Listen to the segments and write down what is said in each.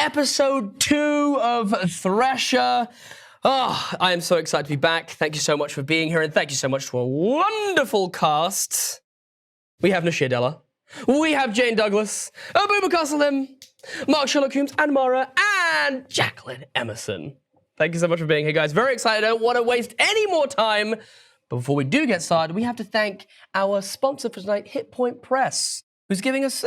episode 2 of Thresher. Oh, I am so excited to be back. Thank you so much for being here, and thank you so much to a wonderful cast. We have Nashir Della. We have Jane Douglas, Abubakar Salim, Mark Sherlock Holmes, and Mara, and Jacqueline Emerson. Thank you so much for being here, guys. Very excited. I don't want to waste any more time. But before we do get started, we have to thank our sponsor for tonight, Hit Point Press, who's giving us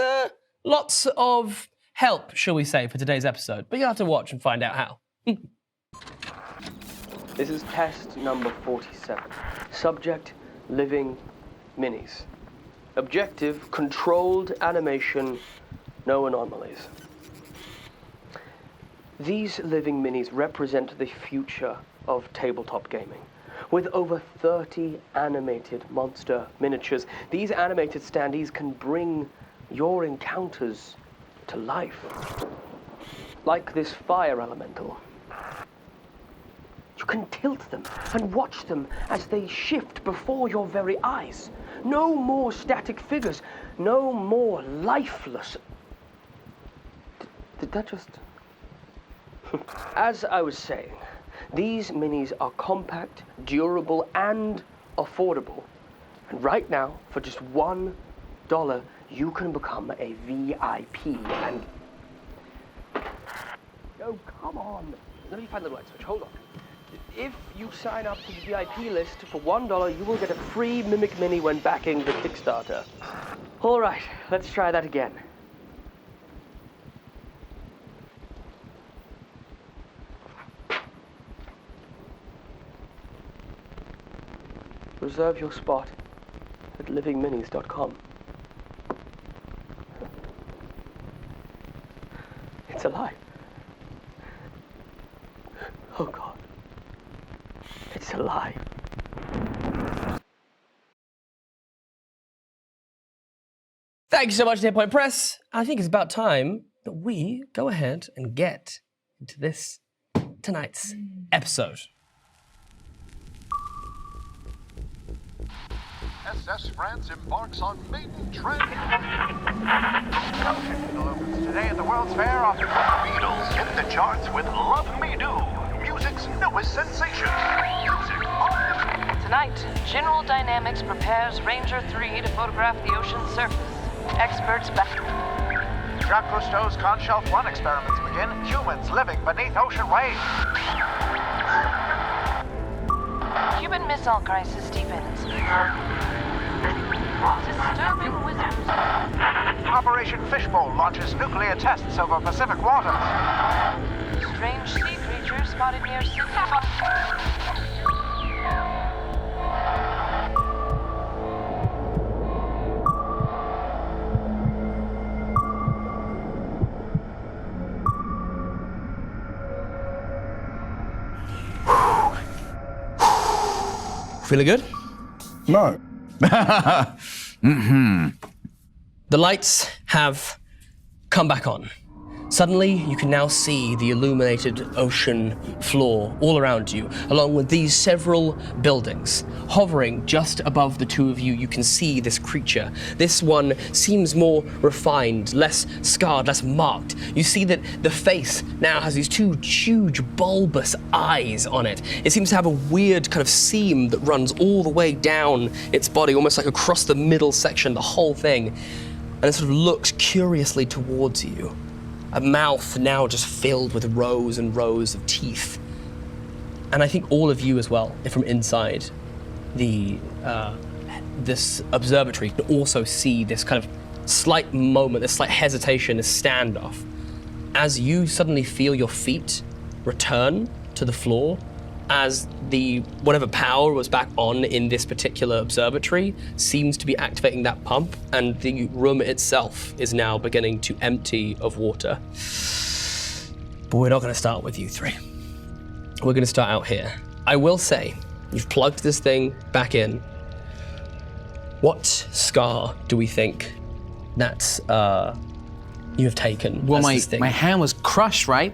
lots of help, shall we say, for today's episode. But you'll have to watch and find out how. This is test number 47. Subject, living minis. Objective, controlled animation, no anomalies. These living minis represent the future of tabletop gaming. With over 30 animated monster miniatures, these animated standees can bring your encounters to life. Like this fire elemental. You can tilt them and watch them as they shift before your very eyes. No more static figures, no more lifeless. Did that just... As I was saying, these minis are compact, durable, and affordable. And right now, for just $1, you can become a VIP and... Oh, come on. Let me find the right switch. Hold on. If you sign up to the VIP list for $1, you will get a free Mimic Mini when backing the Kickstarter. All right, let's try that again. Reserve your spot at livingminis.com. It's alive. Oh God. It's alive. Thank you so much, Hit Point Press. I think it's about time that we go ahead and get into tonight's episode. SS France embarks on maiden trip. Today at the World's Fair, the Beatles hit the charts with Love Me Do, music's newest sensation. Tonight, General Dynamics prepares Ranger 3 to photograph the ocean's surface. Experts back. Jacques Cousteau's Conshelf 1 experiments begin. Humans living beneath ocean waves. Cuban Missile Crisis deepens. Disturbing wizards. Operation Fishbowl launches nuclear tests over Pacific waters. Strange sea creatures spotted near Sydney. Feeling good? No. The lights have come back on. Suddenly, you can now see the illuminated ocean floor all around you, along with these several buildings. Hovering just above the two of you, you can see this creature. This one seems more refined, less scarred, less marked. You see that the face now has these two huge bulbous eyes on it. It seems to have a weird kind of seam that runs all the way down its body, almost like across the middle section, the whole thing. And it sort of looks curiously towards you. A mouth now just filled with rows and rows of teeth. And I think all of you as well, from inside this observatory, can also see this kind of slight moment, this slight hesitation, this standoff. As you suddenly feel your feet return to the floor, as the whatever power was back on in this particular observatory seems to be activating that pump, and the room itself is now beginning to empty of water. But we're not going to start with you three. We're going to start out here. I will say, you've plugged this thing back in. What scar do we think that you have taken. Well, as my this thing. hand was crushed, right,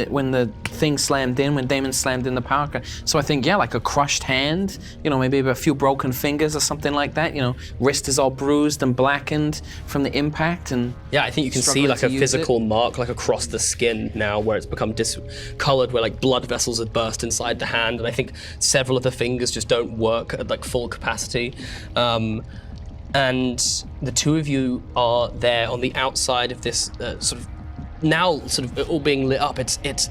when the thing slammed in, when Damon slammed in the power car. So I think, yeah, like a crushed hand, maybe a few broken fingers or something like that. Wrist is all bruised and blackened from the impact, and yeah, I think you can see like a physical mark like across the skin now, where it's become discolored, where like blood vessels have burst inside the hand, and I think several of the fingers just don't work at like full capacity. And the two of you are there on the outside of this sort of all being lit up. It's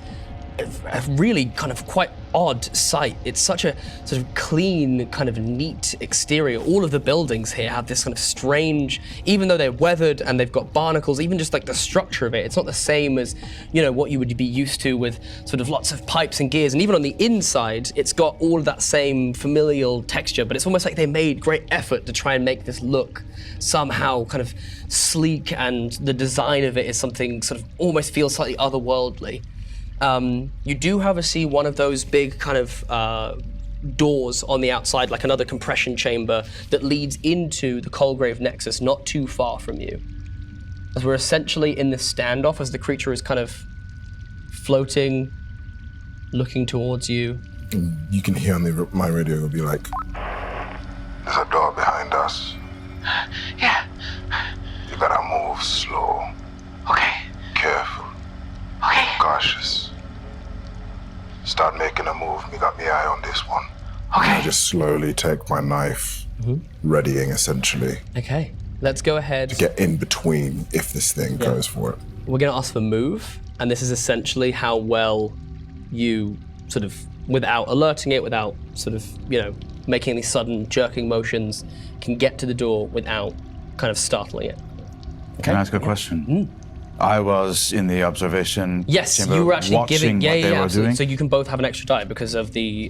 a really kind of quite odd sight. It's such a sort of clean, kind of neat exterior. All of the buildings here have this kind of strange, even though they're weathered and they've got barnacles, even just like the structure of it, it's not the same as, what you would be used to with sort of lots of pipes and gears. And even on the inside, it's got all of that same familial texture, but it's almost like they made great effort to try and make this look somehow kind of sleek, and the design of it is something sort of almost feels slightly otherworldly. You do, however, see one of those big kind of doors on the outside, like another compression chamber that leads into the Colgrave Nexus, not too far from you. As we're essentially in this standoff, as the creature is kind of floating, looking towards you. You can hear on my radio, it'll be like, There's a door behind us. Yeah. You better move slow, Okay. careful, Okay. cautious. Start making a move. We got the eye on this one. I just slowly take my knife, readying essentially, Okay, let's go ahead. get in between if this thing goes for it. We're going to ask for move, and this is essentially how well you sort of, without alerting it, without sort of, making these sudden jerking motions, can get to the door without kind of startling it. Can I ask a question? I was in the observation Yes, chamber you were actually watching giving. what they were absolutely. doing. So you can both have an extra die because of the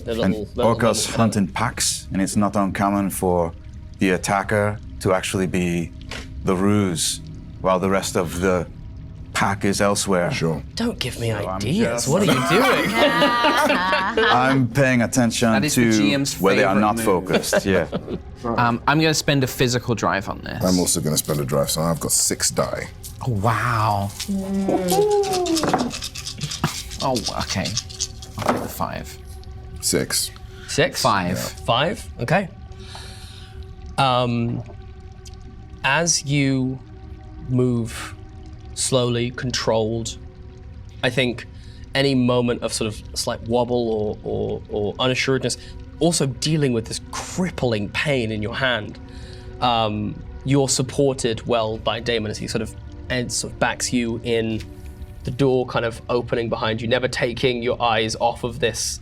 little. And little orcas hunt in packs, and it's not uncommon for the attacker to actually be the ruse, while the rest of the pack is elsewhere. Sure. Don't give me I'm ideas. just- What are you doing? I'm paying attention That is the to GM's where they are favorite not move. focused. Yeah. I'm going to spend a physical drive on this. I'm also going to spend a drive, so I've got 6 die. Oh, wow. Oh, okay. I'll take the 5. 6. 6? 5. 5? Okay. As you move slowly, controlled, I think any moment of sort of slight wobble or unassuredness, also dealing with this crippling pain in your hand, you're supported well by Damon as he sort of backs you in, the door kind of opening behind you, never taking your eyes off of this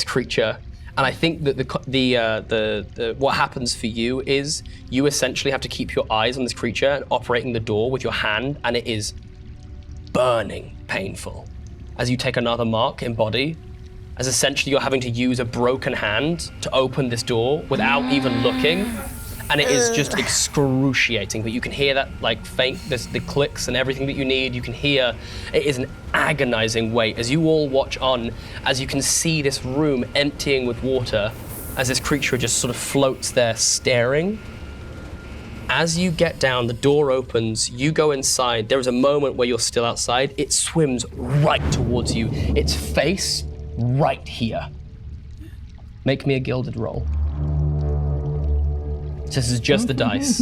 creature. And I think that the what happens for you is you essentially have to keep your eyes on this creature and operating the door with your hand, and it is burning painful as you take another mark in body, as essentially you're having to use a broken hand to open this door without even looking. And it is just excruciating, but you can hear that like faint, the clicks and everything that you need. You can hear, it is an agonizing wait as you all watch on, as you can see this room emptying with water, as this creature just sort of floats there staring. As you get down, the door opens, you go inside. There is a moment where you're still outside. It swims right towards you, its face right here. Make me a gilded roll. This is just the dice.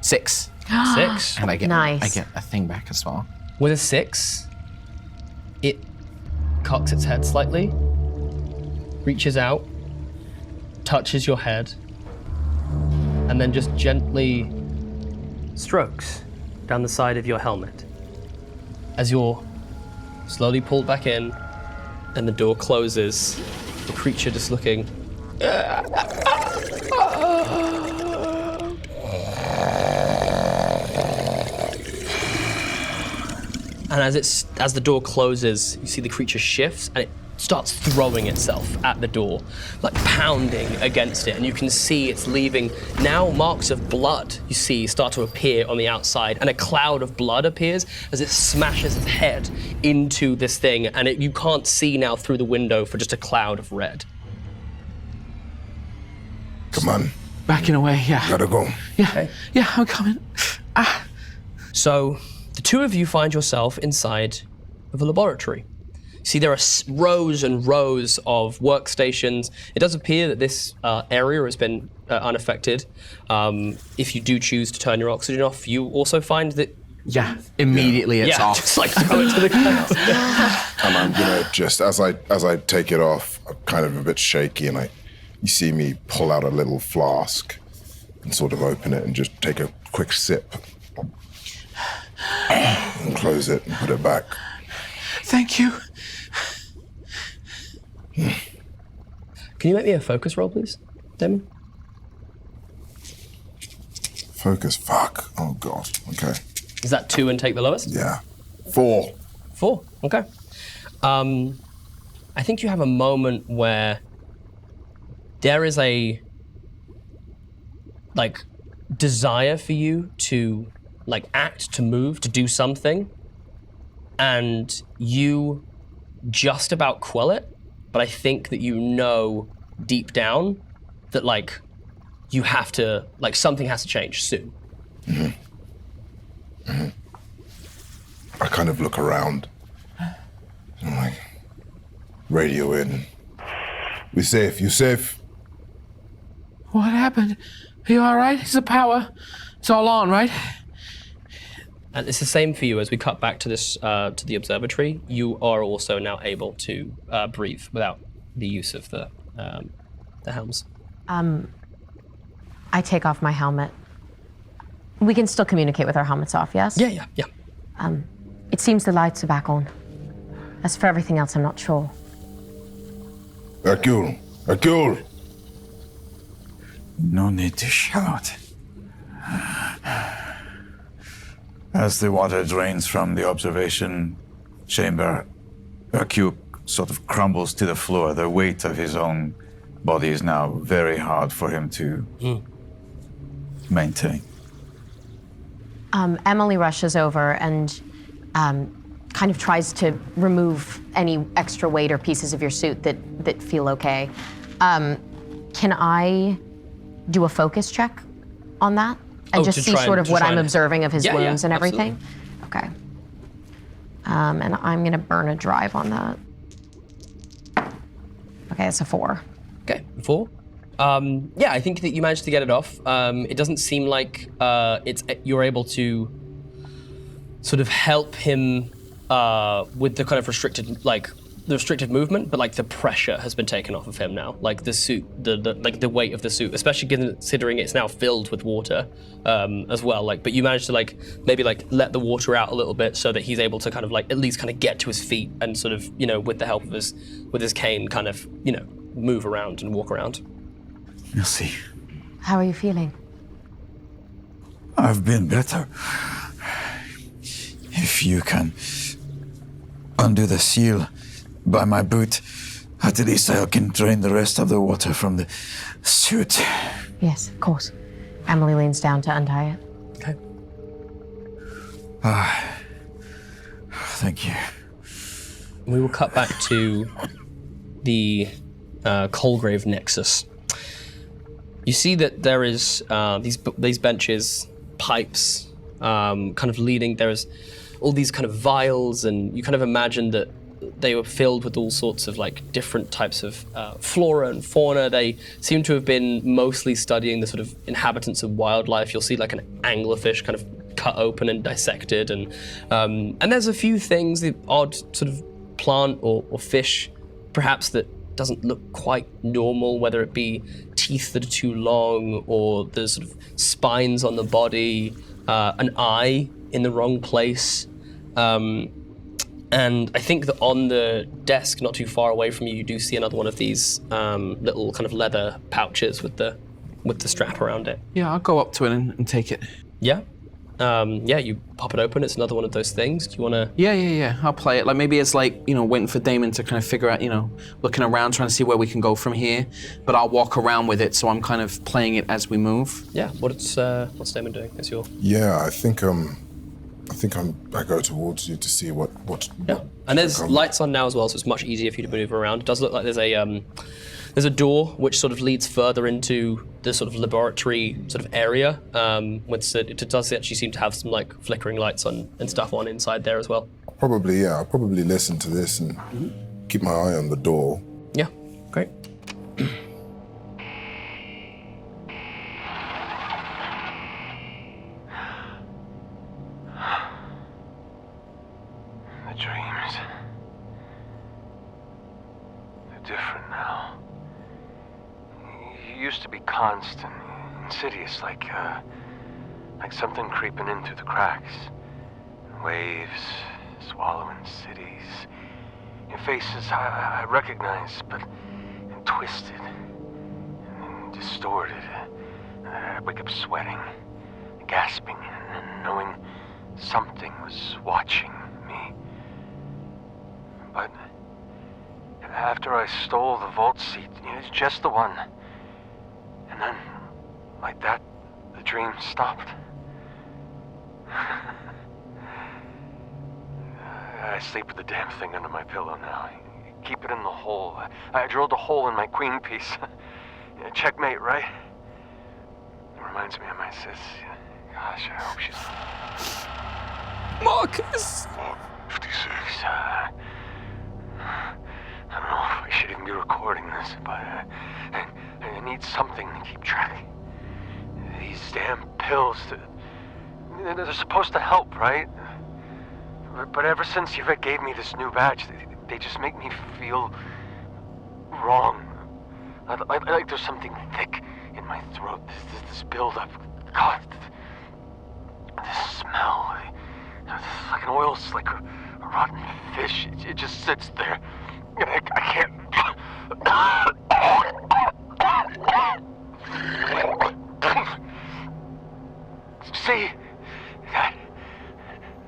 6. 6. And I get Nice. a thing back as well. With a 6, it cocks its head slightly, reaches out, touches your head, and then just gently strokes down the side of your helmet. As you're slowly pulled back in and the door closes, the creature just looking. And as the door closes, you see the creature shifts and it starts throwing itself at the door, like pounding against it. And you can see it's leaving now marks of blood, you see, start to appear on the outside. And a cloud of blood appears as it smashes its head into this thing. And you can't see now through the window for just a cloud of red. Come on, Backing away, yeah. gotta go. Yeah, yeah, I'm coming. So the two of you find yourself inside of a laboratory. See, there are rows and rows of workstations. It does appear that this area has been unaffected. If you do choose to turn your oxygen off, you also find that immediately it's off. Just like throw it to the ground. And I'm gonna just, as I take it off, I'm kind of a bit shaky, and you see me pull out a little flask and sort of open it and just take a quick sip and close it and put it back. Thank you. Can you make me a focus roll, please, Damon? Focus, fuck. Oh, God. Okay. Is that 2 and take the lowest? Yeah. 4. 4, okay. I think you have a moment where there is a, desire for you to, act, to move, to do something, and you just about quell it, but I think that you know deep down that, you have to, something has to change soon. Mm-hmm. Mm-hmm. I kind of look around. I'm like, radio in. We safe, you safe? What happened? Are you all right? Is the power? It's all on, right? And it's the same for you as we cut back to this, to the observatory. You are also now able to breathe without the use of the helms. I take off my helmet. We can still communicate with our helmets off, yes? Yeah. It seems the lights are back on. As for everything else, I'm not sure. Hercule! No need to shout. As the water drains from the observation chamber, Hercule sort of crumbles to the floor. The weight of his own body is now very hard for him to maintain. Emily rushes over and kind of tries to remove any extra weight or pieces of your suit that feel okay. Can I do a focus check on that? And just see sort of what I'm observing of his wounds and everything? Absolutely. Okay. And I'm gonna burn a drive on that. Okay, it's a 4. Okay, 4. I think that you managed to get it off. It doesn't seem like you're able to sort of help him with the kind of restricted movement, but the pressure has been taken off of him now. The suit, the weight of the suit, especially considering it's now filled with water as well. But you managed to maybe let the water out a little bit so that he's able to kind of at least kind of get to his feet and sort of with the help of his cane kind of move around and walk around. Merci. How are you feeling? I've been better. If you can undo the seal by my boot, at least I can drain the rest of the water from the suit. Yes, of course. Emily leans down to untie it. Okay. Thank you. We will cut back to the Colgrave Nexus. You see that there is these benches, pipes, kind of leading. There's all these kind of vials, and you kind of imagine that they were filled with all sorts of different types of flora and fauna. They seem to have been mostly studying the sort of inhabitants of wildlife. You'll see an anglerfish kind of cut open and dissected, and there's a few things, the odd sort of plant or fish, perhaps that doesn't look quite normal, whether it be teeth that are too long or the sort of spines on the body, an eye in the wrong place. And I think that on the desk, not too far away from you, you do see another one of these little kind of leather pouches with the strap around it. Yeah, I'll go up to it and take it. Yeah? You pop it open. It's another one of those things. Do you want to? Yeah. I'll play it. Maybe it's waiting for Damon to kind of figure out, looking around, trying to see where we can go from here. But I'll walk around with it, so I'm kind of playing it as we move. Yeah. What's Damon doing? It's your. Yeah, I think I go towards you to see what. Yeah. And there's lights on now as well, so it's much easier for you to maneuver around. It does look like there's There's a door which sort of leads further into the sort of laboratory sort of area. It does actually seem to have some like flickering lights on and stuff on inside there as well. Probably, yeah. I'll probably listen to this and keep my eye on the door. Yeah, great. The dreams. They're different now. You used to be constant, insidious, like something creeping in through the cracks. Waves, swallowing cities. Your faces I recognize, but twisted and distorted. I'd wake up sweating, gasping, and knowing something was watching me. But after I stole the vault seat, it's just the one. And then, like that, the dream stopped. I sleep with the damn thing under my pillow now. I keep it in the hole. I drilled a hole in my queen piece. Checkmate, right? It reminds me of my sis. Gosh, I hope she's... Marcus! 56. I don't know if I should even be recording this, but I need something to keep track. These damn pills, they're supposed to help, right? But ever since Yvette gave me this new badge, they just make me feel wrong. Like there's something thick in my throat, this buildup. God, this smell. It's like an oil slick, a rotten fish. It just sits there. I can't... See?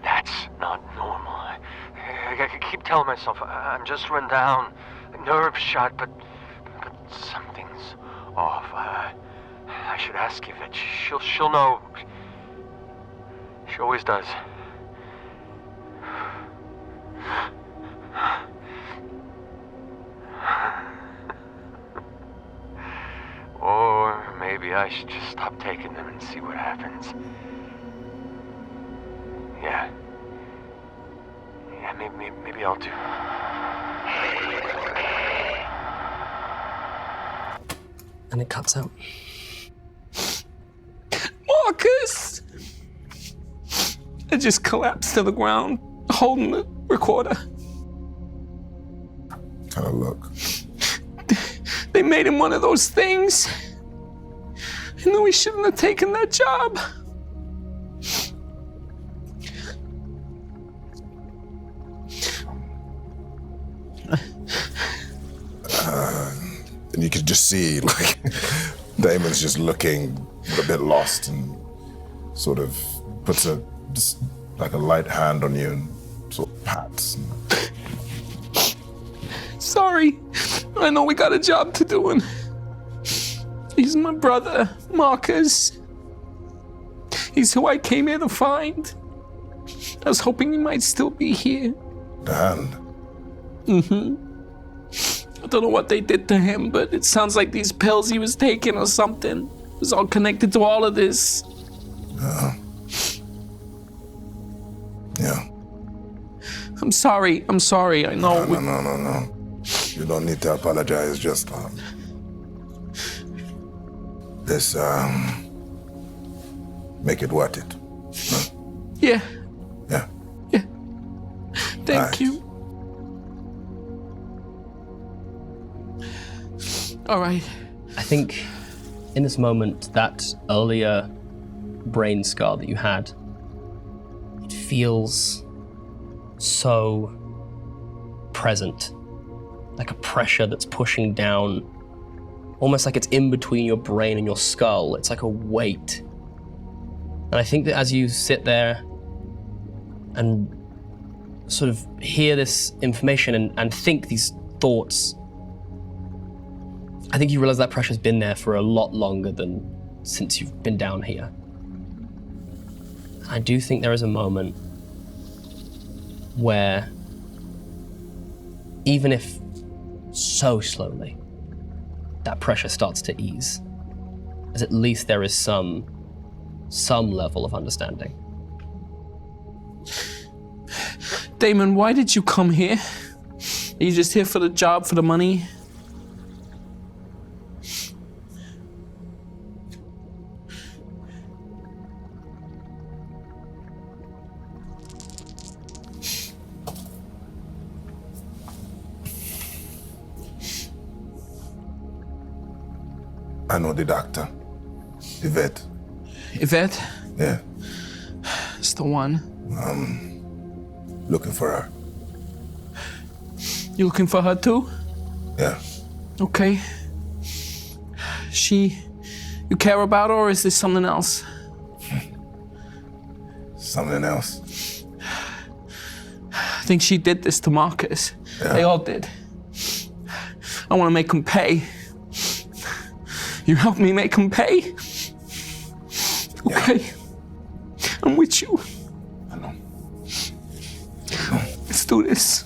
That's not normal. I keep telling myself I'm just run down, nerves shot, but something's off. I should ask Yvette. She'll know. She always does. Or maybe I should just stop taking them and see what happens. Yeah. Yeah, maybe I'll do. And it cuts out. Marcus! I just collapsed to the ground, holding the recorder. Kind of look. They made him one of those things. I knew he shouldn't have taken that job. And you could just see, like, Damon's just looking a bit lost and sort of puts just like a light hand on you and sort of pats. Sorry, I know we got a job to do, and he's my brother, Marcus. He's who I came here to find. I was hoping he might still be here. The hand? Mm-hmm. I don't know what they did to him, but it sounds like these pills he was taking or something was all connected to all of this. Yeah. I'm sorry, I know. No. You don't need to apologize, just this, make it worth it. Huh? Yeah. Yeah. Yeah. Thank Nice. you. All right. I think in this moment, that earlier brain scar that you had, it feels so present. Like a pressure that's pushing down, almost like it's in between your brain and your skull. It's like a weight. And I think that as you sit there and sort of hear this information and think these thoughts, I think you realize that pressure's been there for a lot longer than since you've been down here. I do think there is a moment where, even if so slowly, that pressure starts to ease. As at least there is some level of understanding. Damon, why did you come here? Are you just here for the job, for the money? I know the doctor. Yvette. Yvette? Yeah. It's the one. Looking for her. You looking for her too? Yeah. Okay. You care about her, or is this something else? Something else. I think she did this to Marcus. Yeah. They all did. I want to make them pay. You help me make them pay? Okay. Yeah. I'm with you. I know. Let's do this.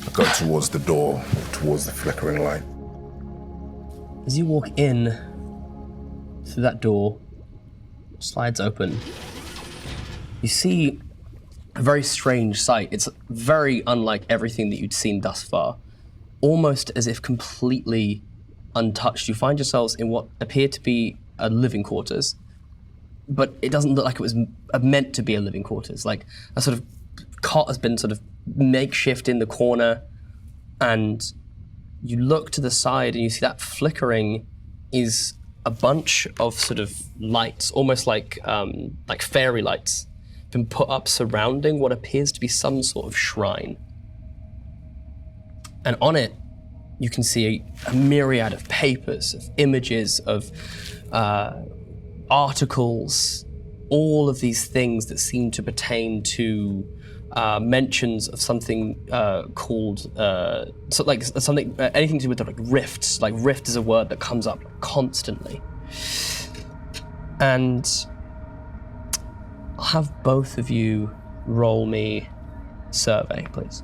I go towards the door, towards the flickering light. As you walk in through that door, slides open, you see a very strange sight. It's very unlike everything that you'd seen thus far. Almost as if completely untouched. You find yourselves in what appear to be a living quarters, but it doesn't look like it was meant to be a living quarters. Like a sort of cot has been sort of makeshift in the corner, and you look to the side and you see that flickering is a bunch of sort of lights, almost like fairy lights, been put up surrounding what appears to be some sort of shrine. And on it, you can see a myriad of papers, of images, of articles, all of these things that seem to pertain to mentions of something called anything to do with like rifts. Like rift is a word that comes up constantly. And I'll have both of you roll me survey, please.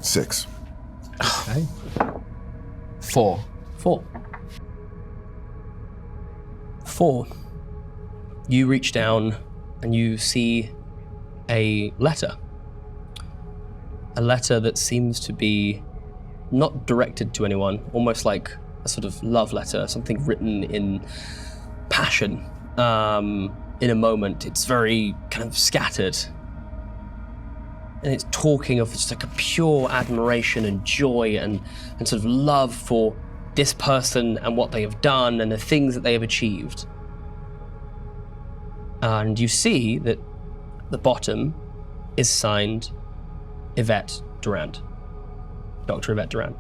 6. Okay. 4. 4. You reach down and you see a letter. A letter that seems to be not directed to anyone, almost like a sort of love letter, something written in passion, in a moment. It's very kind of scattered. And it's talking of just like a pure admiration and joy and sort of love for this person and what they have done and the things that they have achieved. And you see that the bottom is signed Yvette Durand, Dr. Yvette Durand.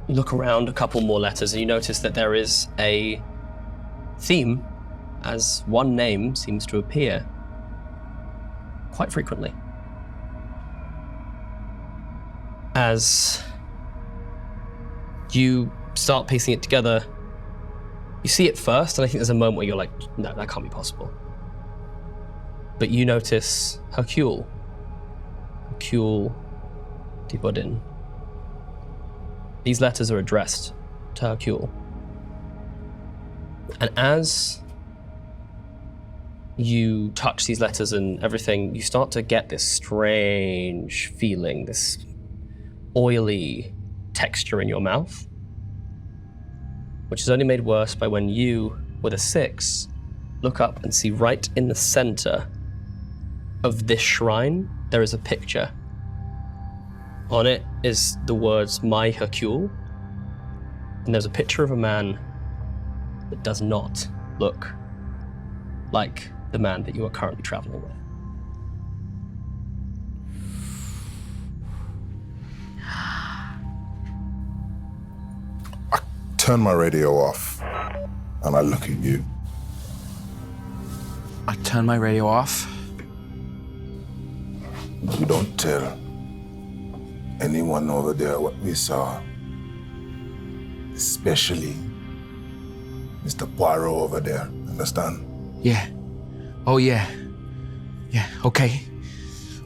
You look around a couple more letters and you notice that there is a theme as one name seems to appear quite frequently. As you start piecing it together, you see it first, and I think there's a moment where you're like, no, that can't be possible. But you notice Hercule de Bodin. These letters are addressed to Hercule. And as you touch these letters and everything, you start to get this strange feeling, this oily texture in your mouth, which is only made worse by when you, with a 6, look up and see right in the center of this shrine, there is a picture. On it is the words, "My Hercule," and there's a picture of a man that does not look like the man that you are currently traveling with. I turn my radio off and I look at you. I turn my radio off. You don't tell anyone over there what we saw. Especially Mr. Poirot over there, understand? Yeah. Oh, yeah. Yeah, okay.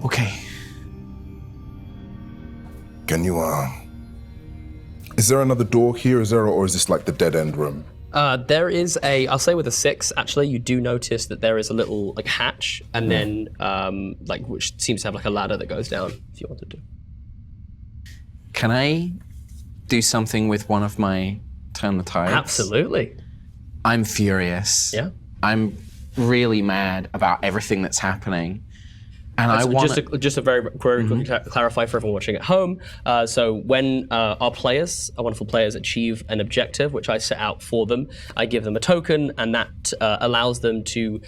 Okay. Can you, is there another door here? Or is this like the dead end room? There is I'll say with a 6, actually, you do notice that there is a little like hatch, and then which seems to have like a ladder that goes down if you wanted to. Can I do something with one of my turn the tides? Absolutely. I'm furious. Yeah. I'm really mad about everything that's happening. And I want just to very quickly clarify for everyone watching at home. So when our wonderful players, achieve an objective, which I set out for them, I give them a token, and that allows them to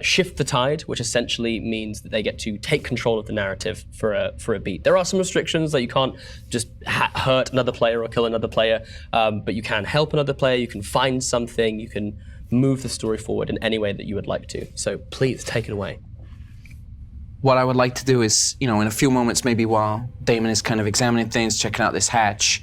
shift the tide, which essentially means that they get to take control of the narrative for a beat. There are some restrictions that you can't just hurt another player or kill another player, but you can help another player. You can find something. You can move the story forward in any way that you would like to. So please take it away. What I would like to do is, in a few moments, maybe while Damon is kind of examining things, checking out this hatch,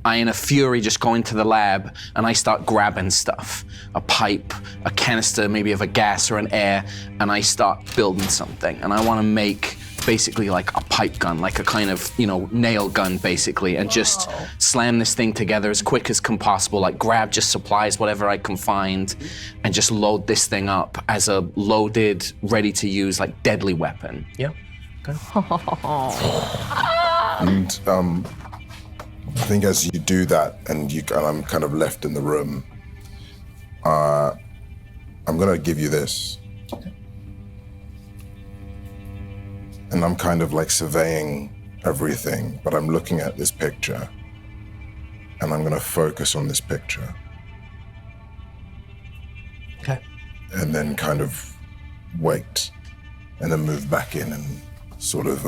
I, in a fury, just go into the lab and I start grabbing stuff. A pipe, a canister, maybe of a gas or an air, and I start building something. And I want to make basically like a pipe gun, like a kind of, nail gun, basically, and just slam this thing together as quick as possible, like grab just supplies, whatever I can find, and just load this thing up as a loaded, ready-to-use, like, deadly weapon. Yeah. Okay. And I think as you do that, and I'm kind of left in the room, I'm gonna give you this. And I'm kind of like surveying everything, but I'm looking at this picture, and I'm gonna focus on this picture. Okay. And then kind of wait, and then move back in and sort of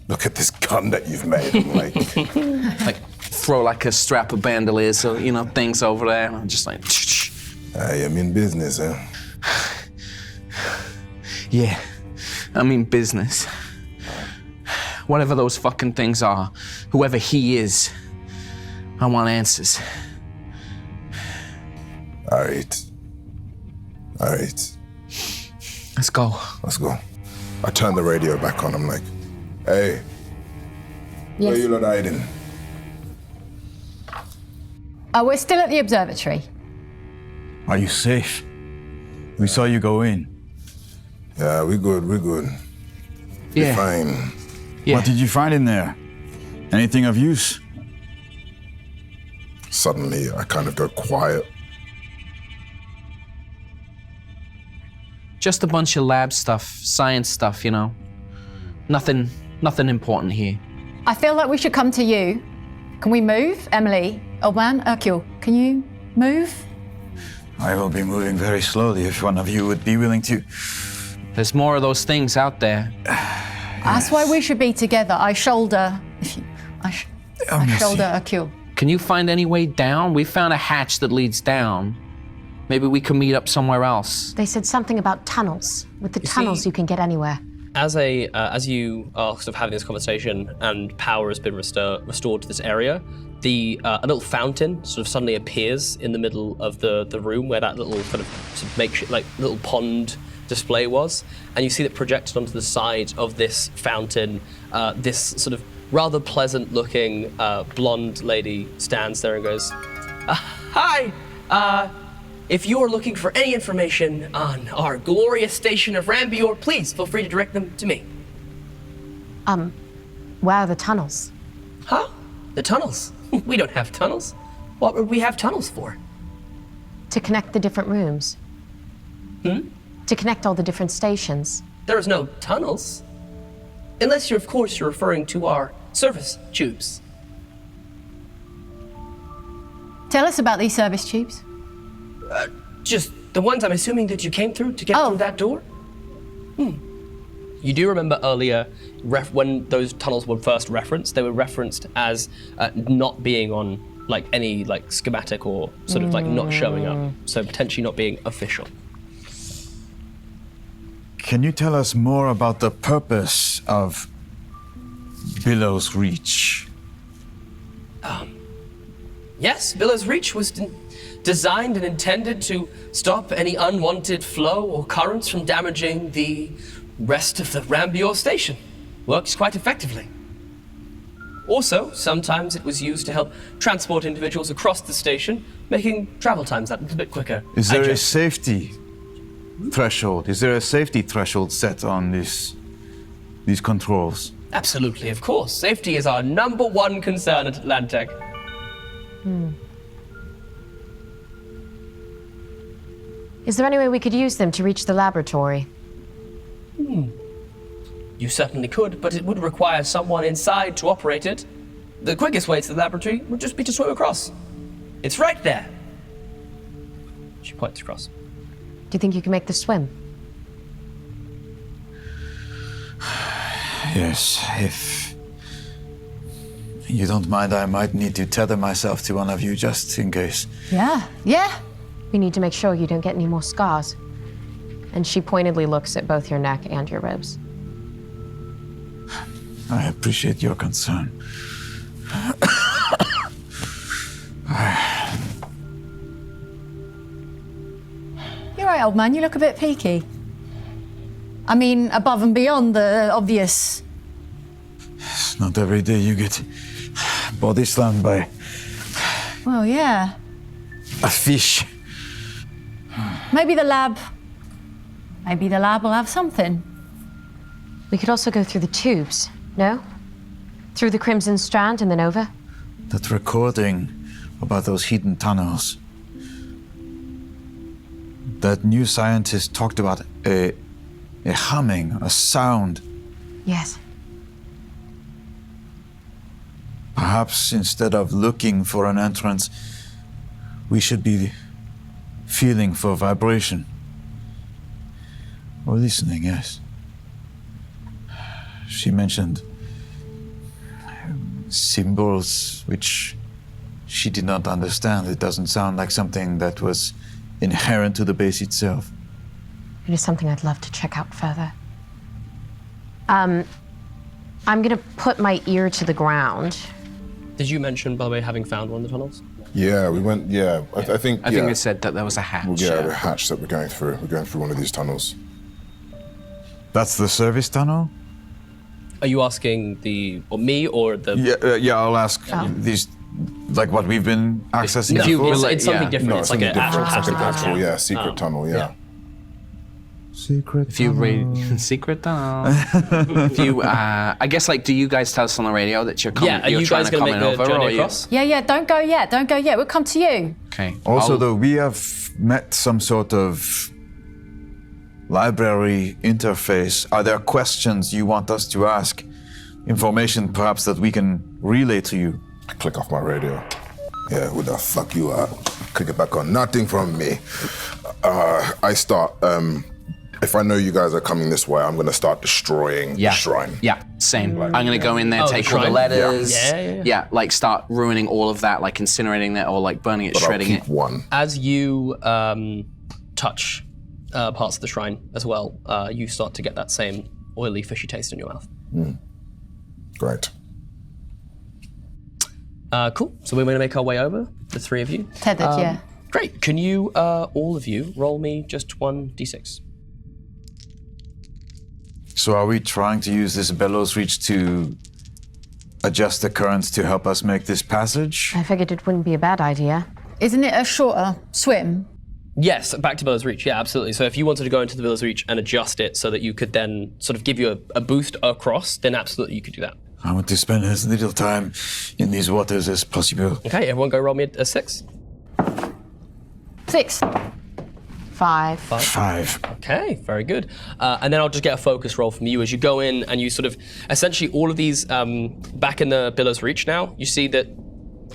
look at this gun that you've made, and like throw like a strap of bandoliers or things over there, and I'm just like, I am in business, huh? Yeah, I'm in business. Whatever those fucking things are, whoever he is, I want answers. All right. Let's go. I turn the radio back on. I'm like, hey, where you lot hiding? We're still at the observatory. Are you safe? We saw you go in. Yeah, we're good. Yeah. We're fine. Yeah. What did you find in there? Anything of use? Suddenly, I kind of go quiet. Just a bunch of lab stuff, science stuff, Nothing important here. I feel like we should come to you. Can we move? Emily, old man, Hercule, can you move? I will be moving very slowly if one of you would be willing to. There's more of those things out there. That's why we should be together. I shoulder Hercule. Can you find any way down? We found a hatch that leads down. Maybe we can meet up somewhere else. They said something about tunnels. With the tunnels, you can get anywhere. As you are sort of having this conversation and power has been restored to this area, a little fountain sort of suddenly appears in the middle of the room where that little kind of makeshift, like little pond display was, and you see that projected onto the side of this fountain, this sort of rather pleasant-looking blonde lady stands there and goes, "Hi, if you're looking for any information on our glorious station of Rán-Beor, please feel free to direct them to me." Where are the tunnels? Huh? The tunnels? We don't have tunnels. What would we have tunnels for? To connect the different rooms. To connect all the different stations. There is no tunnels. Unless you're referring to our service tubes. Tell us about these service tubes. Just the ones I'm assuming that you came through to get through that door? You do remember earlier when those tunnels were first referenced, they were referenced as not being on like any like schematic or sort of like not showing up, so potentially not being official. Can you tell us more about the purpose of Billow's Reach? Yes, Billow's Reach was designed and intended to stop any unwanted flow or currents from damaging the rest of the Rán-Beor station. Works quite effectively. Also, sometimes it was used to help transport individuals across the station, making travel times that little bit quicker. Is there a safety threshold? Is there a safety threshold set on these controls? Absolutely, of course. Safety is our #1 concern at Atlantic. Is there any way we could use them to reach the laboratory? You certainly could, but it would require someone inside to operate it. The quickest way to the laboratory would just be to swim across. It's right there. She points across. Do you think you can make the swim? Yes, if you don't mind, I might need to tether myself to one of you just in case. Yeah. We need to make sure you don't get any more scars. And she pointedly looks at both your neck and your ribs. I appreciate your concern. You're right, old man. You look a bit peaky. I mean, above and beyond the obvious. It's not every day you get body slammed by Well, yeah. a fish. Maybe the lab will have something. We could also go through the tubes, no? Through the Crimson Strand and then over? That recording about those hidden tunnels. That new scientist talked about a humming, a sound. Yes. Perhaps instead of looking for an entrance, we should be feeling for vibration. Or listening, yes. She mentioned symbols which she did not understand. It doesn't sound like something that was inherent to the base itself. It is something I'd love to check out further. I'm gonna put my ear to the ground. Did you mention, by the way, having found one of the tunnels? Yeah, we went. Yeah, I think. I think they said that there was a hatch. Yeah, the hatch that we're going through. We're going through one of these tunnels. That's the service tunnel? Are you asking me or the? Yeah, I'll ask these, like what we've been accessing before. It's something different. No, it's like an actual secret tunnel. Yeah. Secret If you read secret tunnel. If you, I guess, like, do you guys tell us on the radio that you're coming? Yeah, are you trying guys to going come to make in the over, journey or across? Yeah, don't go yet. We'll come to you. Okay. Also, though, we have met some sort of library interface. Are there questions you want us to ask? Information, perhaps, that we can relay to you? I click off my radio. Yeah, who the fuck you are? Click it back on. Nothing from me. I start. If I know you guys are coming this way, I'm going to start destroying the shrine. Yeah, same. I'm going to go in there, take all the letters. Yeah. Like start ruining all of that, like incinerating that, or like burning it, But shredding I'll keep it. one. As you touch parts of the shrine as well, you start to get that same oily, fishy taste in your mouth. Great. Cool. So we're going to make our way over, the three of you. Tethered, yeah. Great. Can you, all of you, roll me just 1d6? So are we trying to use this bellows reach to adjust the currents to help us make this passage? I figured it wouldn't be a bad idea. Isn't it a shorter swim? Yes, back to Billows Reach. Yeah, absolutely. So if you wanted to go into the Billows Reach and adjust it so that you could then sort of give you a boost across, then absolutely you could do that. I want to spend as little time in these waters as possible. Okay, everyone go roll me a 6. 6. 5. 5. Okay, very good. And then I'll just get a focus roll from you as you go in and you sort of, essentially all of these, back in the Billows Reach now, you see that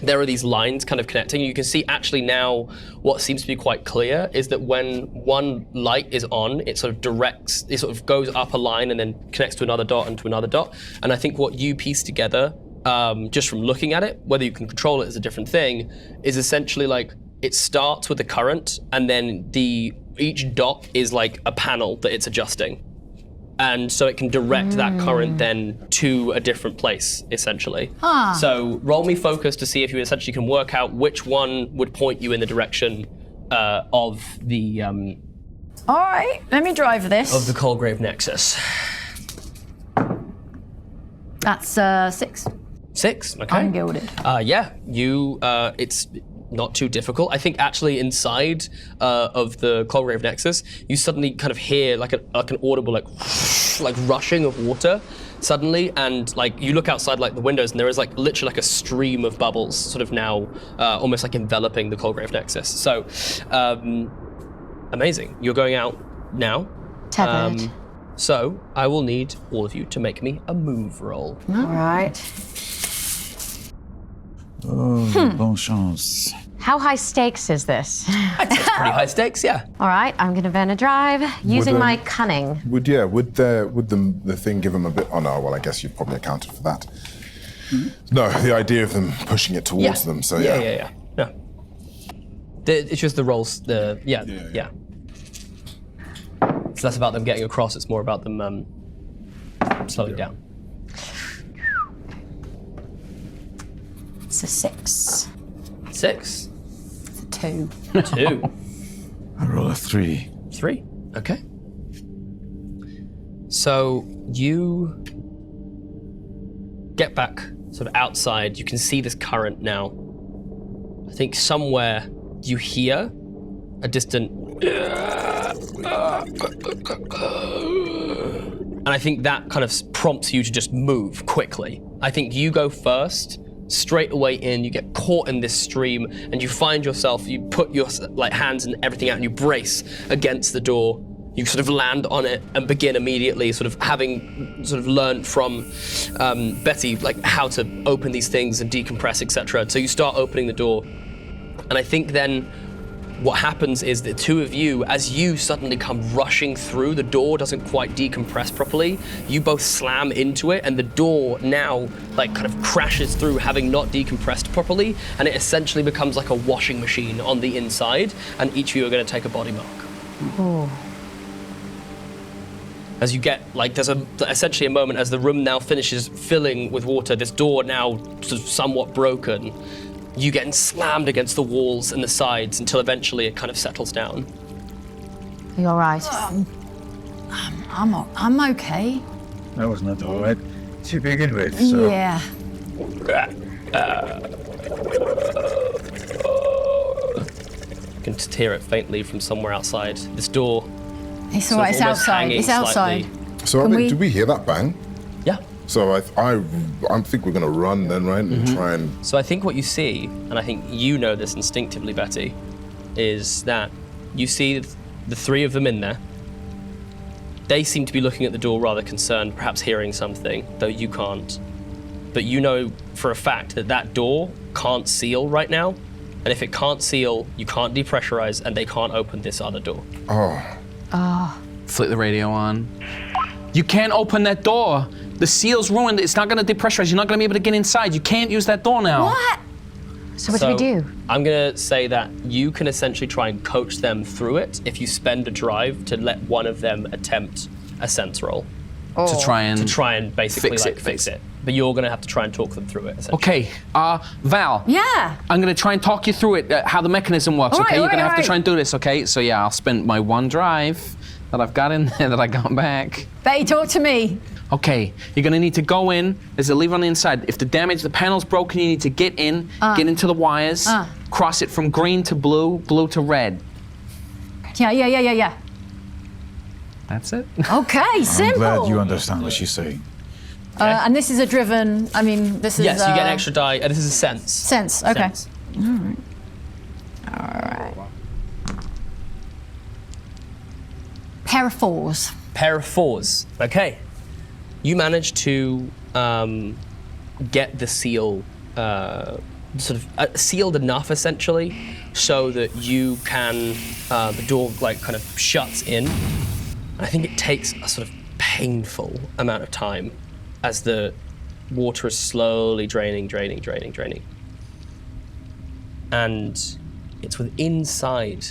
there are these lines kind of connecting. You can see actually now what seems to be quite clear is that when one light is on, it sort of goes up a line and then connects to another dot and to another dot. And I think what you piece together, just from looking at it, whether you can control it is a different thing, is essentially like it starts with a current and then each dot is like a panel that it's adjusting. And so it can direct that current then to a different place, essentially. So roll me focus to see if you essentially can work out which one would point you in the direction of the All right, let me drive this. of the Colgrave Nexus. That's 6. 6, okay. Ungilded. Yeah, you, it's not too difficult. I think actually inside of the Colgrave Nexus, you suddenly kind of hear like an audible like rushing of water suddenly, and like you look outside like the windows and there is like literally like a stream of bubbles sort of now almost like enveloping the Colgrave Nexus. So amazing. You're going out now. Tethered. So I will need all of you to make me a move roll. All right. Oh, bon chance. How high stakes is this? It's pretty high stakes, yeah. All right, I'm gonna burn a drive using my cunning. Would the thing give them a bit? Oh no, well I guess you've probably accounted for that. No, the idea of them pushing it towards them. So yeah. No. It's just the rolls. Yeah. It's less about them getting across. It's more about them slowing down. It's a 6. 6. It's a 2. 2. I roll a 3. 3. Okay. So you get back sort of outside. You can see this current now. I think somewhere you hear a distant and I think that kind of prompts you to just move quickly. I think you go first, straight away in, you get caught in this stream, and you find yourself, you put your like hands and everything out and you brace against the door. You sort of land on it and begin immediately sort of having sort of learned from Betty like how to open these things and decompress, etc. So you start opening the door, and I think then what happens is the two of you, as you suddenly come rushing through, the door doesn't quite decompress properly. You both slam into it, and the door now like kind of crashes through, having not decompressed properly, and it essentially becomes like a washing machine on the inside, and each of you are going to take a body mark. Oh. As you get, like, there's essentially a moment as the room now finishes filling with water, this door now sort of somewhat broken, you getting slammed against the walls and the sides until eventually it kind of settles down. Are you all right? I'm okay. That was not all right to begin with, so... Yeah. You can just hear it faintly from somewhere outside. This door. It's all right, it's outside. It's outside. So did we hear that bang? Yeah. So I think we're gonna run then, right, and try and. So I think what you see, and I think you know this instinctively, Betty, is that you see the three of them in there. They seem to be looking at the door rather concerned, perhaps hearing something, though you can't. But you know for a fact that that door can't seal right now, and if it can't seal, you can't depressurize, and they can't open this other door. Flick the radio on. You can't open that door. The seal's ruined. It's not going to depressurize. You're not going to be able to get inside. You can't use that door now. What? So what do we do? I'm going to say that you can essentially try and coach them through it if you spend a drive to let one of them attempt a sense roll. To try and basically fix it. But you're going to have to try and talk them through it, essentially. Okay, Val. Yeah. I'm going to try and talk you through it, how the mechanism works, All right, okay? You're going to all have to right. try and do this, okay? So yeah, I'll spend my one drive that I've got in there that I got back. Betty, talk to me. Okay, you're gonna need to go in. There's a lever on the inside. If the panel's broken, you need to get in, get into the wires, cross it from green to blue, blue to red. Yeah. That's it. Okay, simple. I'm glad you understand what she's saying. And this is a driven, this is Yes, you get an extra die. This is a sense. Sense, okay. Sense. All right. Pair of 4s. Pair of 4s. Okay. You manage to get the seal sort of sealed enough, essentially, so that you can, the door kind of shuts in. And I think it takes a sort of painful amount of time as the water is slowly draining. And it's inside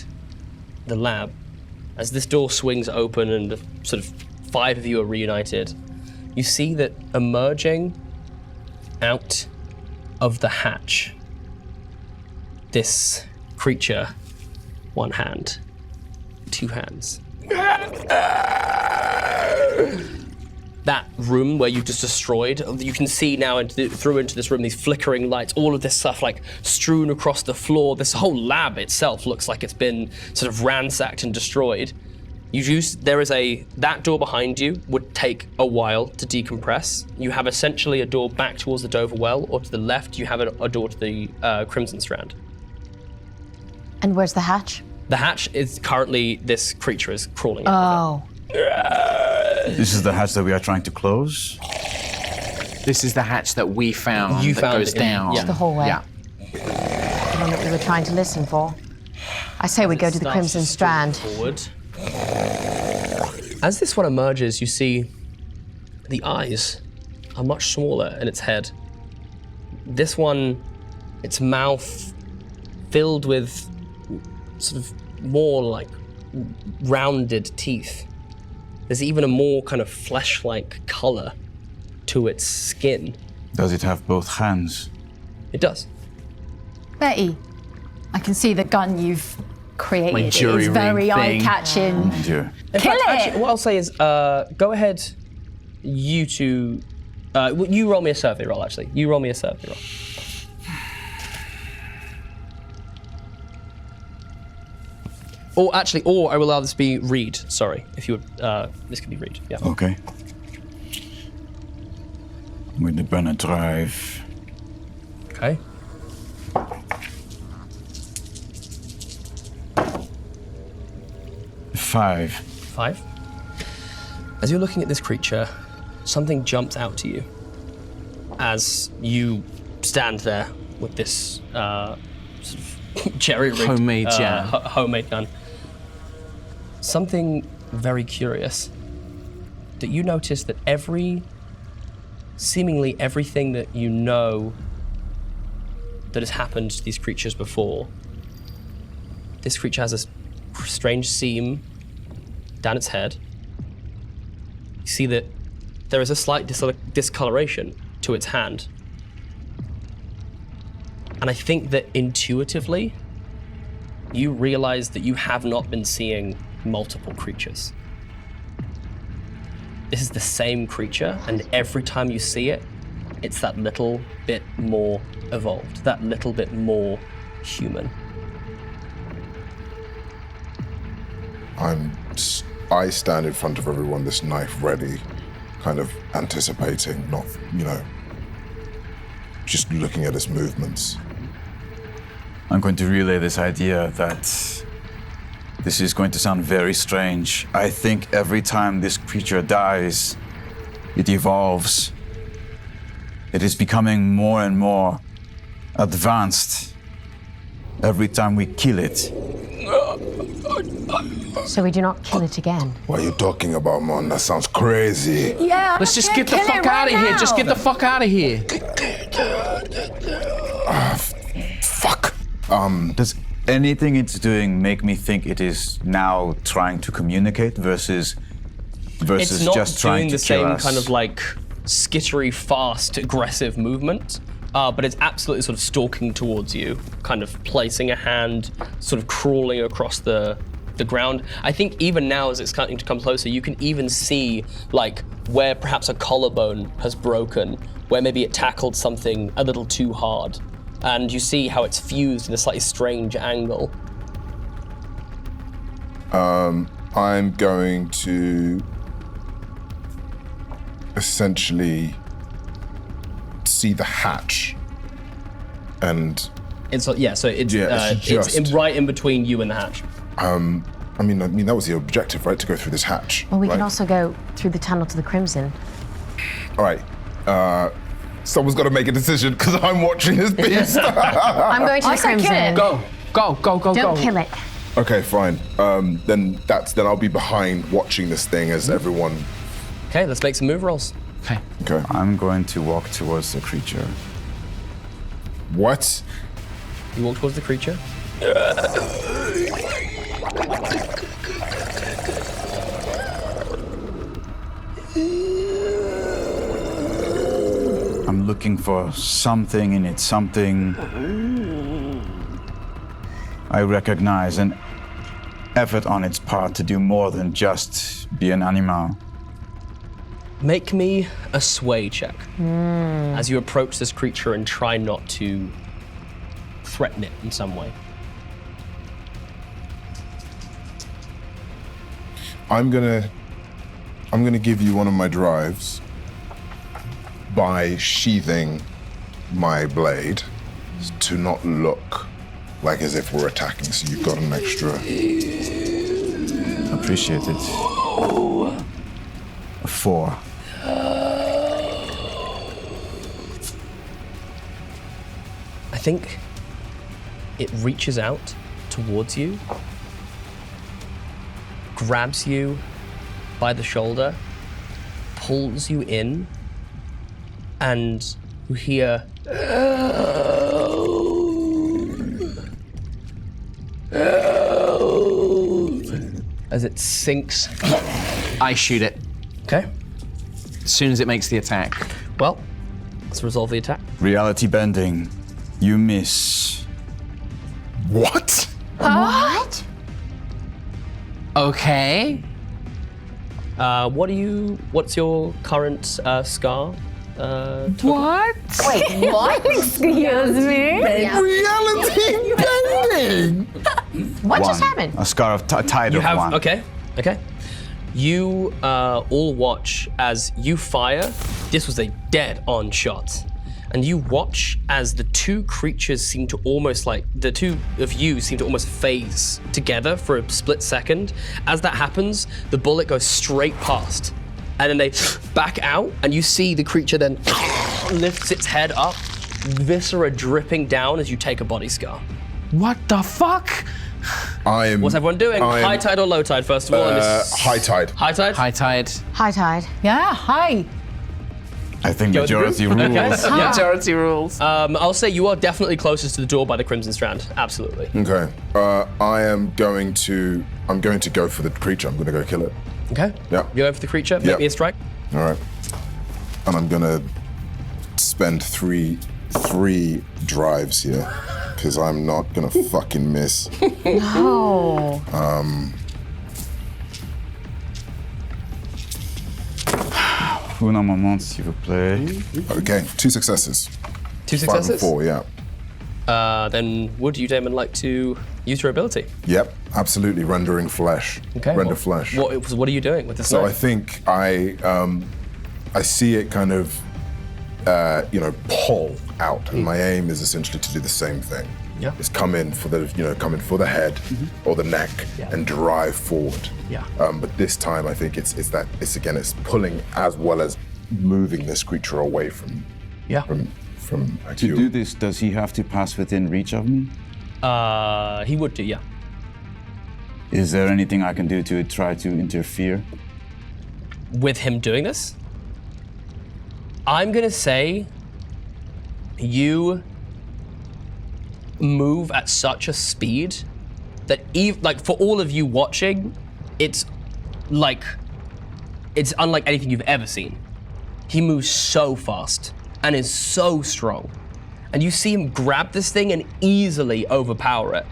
the lab. As this door swings open and the sort of 5 of you are reunited, you see that emerging out of the hatch, this creature, 1 hand, 2 hands. that room where you just destroyed, you can see now through into this room these flickering lights, all of this stuff like strewn across the floor. This whole lab itself looks like it's been sort of ransacked and destroyed. That door behind you would take a while to decompress. You have essentially a door back towards the Dover Well, or to the left you have a door to the Crimson Strand. And where's the hatch? The hatch is currently, this creature is crawling out of it. This is the hatch that we are trying to close? This is the hatch that we found You that found goes it in- down. yeah. The hallway. Yeah. The one that we were trying to listen for. I say we go to the Starts Crimson to Strand. forward. As this one emerges, you see the eyes are much smaller in its head. This one, its mouth filled with sort of more like rounded teeth. There's even a more kind of flesh-like color to its skin. Does it have both hands? It does. Betty, I can see the gun you've created. My It jury is very ring thing. eye-catching. Dear. In Kill fact, it! actually, what I'll say is, go ahead, you two, you roll me a survey roll, actually. You roll me a survey roll. Or I will allow this be read, sorry, if you would, this can be read, yeah. Okay. With the Brenner Drive. Okay. Five. 5. As you're looking at this creature, something jumps out to you as you stand there with this sort of jerry-rigged Homemade, yeah. homemade gun. Something very curious, that you notice that seemingly everything that you know that has happened to these creatures before, this creature has a strange seam down its head. You see that there is a slight discoloration to its hand. And I think that intuitively, you realize that you have not been seeing multiple creatures. This is the same creature, and every time you see it, it's that little bit more evolved, that little bit more human. I stand in front of everyone, this knife ready, kind of anticipating, not, just looking at its movements. I'm going to relay this idea that this is going to sound very strange. I think every time this creature dies, it evolves. It is becoming more and more advanced every time we kill it. So we do not kill it again. What are you talking about, man? That sounds crazy. Yeah. Let's just get the fuck out of here. Just get the fuck out of here. Fuck. Does anything it's doing make me think it is now trying to communicate versus It's not just trying doing to the kill same us? kind of like skittery, fast, aggressive movement, but it's absolutely sort of stalking towards you, kind of placing a hand, sort of crawling across the ground. I think even now as it's starting to come closer, you can even see like where perhaps a collarbone has broken, where maybe it tackled something a little too hard. And you see how it's fused in a slightly strange angle. I'm going to essentially see the hatch, and It's it's just- right in between you and the hatch. I mean that was the objective, right? To go through this hatch. Well, we can right? also go through the tunnel to the Crimson. All right. Someone's got to make a decision because I'm watching this beast. I'm going to the say kill Crimson. it. Go. Don't kill it. Okay, fine. Then I'll be behind watching this thing as everyone. Okay, let's make some move rolls. Okay. Okay. I'm going to walk towards the creature. What? You walk towards the creature. I'm looking for something in it, something I recognize, an effort on its part to do more than just be an animal. Make me a sway check as you approach this creature and try not to threaten it in some way. I'm gonna give you one of my drives by sheathing my blade to not look like as if we're attacking. So you've got an extra. Appreciate it. A 4. I think it reaches out towards you, grabs you by the shoulder, pulls you in, and you hear as it sinks. I shoot it Okay. as soon as it makes the attack. Well, let's resolve the attack. Reality bending. You miss. What? What? Okay. What's your current scar? What? Wait, what? Excuse me. Reality bending! What just 1. happened? A scar of tide of 1. Okay. You all watch as you fire. This was a dead-on shot. And you watch as the two creatures seem to almost the two of you seem to almost phase together for a split second. As that happens, the bullet goes straight past. And then they back out, and you see the creature then lifts its head up, viscera dripping down as you take a body scar. What the fuck? What's everyone doing? High tide or low tide, first of all? High tide. High tide? High tide. High tide. Yeah, hi. I think Go with the majority group? rules. Okay. Yeah. Majority rules. I'll say you are definitely closest to the door by the Crimson Strand. Absolutely. Okay. I'm going to go for the creature. I'm gonna go kill it. Okay. Yeah. You go for the creature. Make Yeah. me a strike. All right. And I'm gonna spend three drives here because I'm not gonna fucking miss. Oh. Un moment, s'il vous plaît. Okay, 2 successes. 2 5 and successes. 4, yeah. Then would you, Damon, like to use your ability? Yep, absolutely. Rendering flesh. Okay. Render well, flesh. What are you doing with this? So I knife? think I see it kind of, pull out, and my aim is essentially to do the same thing. Yeah. Is come in for the head or the neck and drive forward. Yeah. But this time I think it's pulling as well as moving this creature away from To Akio. do this, does he have to pass within reach of me? He would do, yeah. Is there anything I can do to try to interfere? With him doing this, I'm gonna say you move at such a speed that for all of you watching, it's unlike anything you've ever seen. He moves so fast and is so strong. And you see him grab this thing and easily overpower it.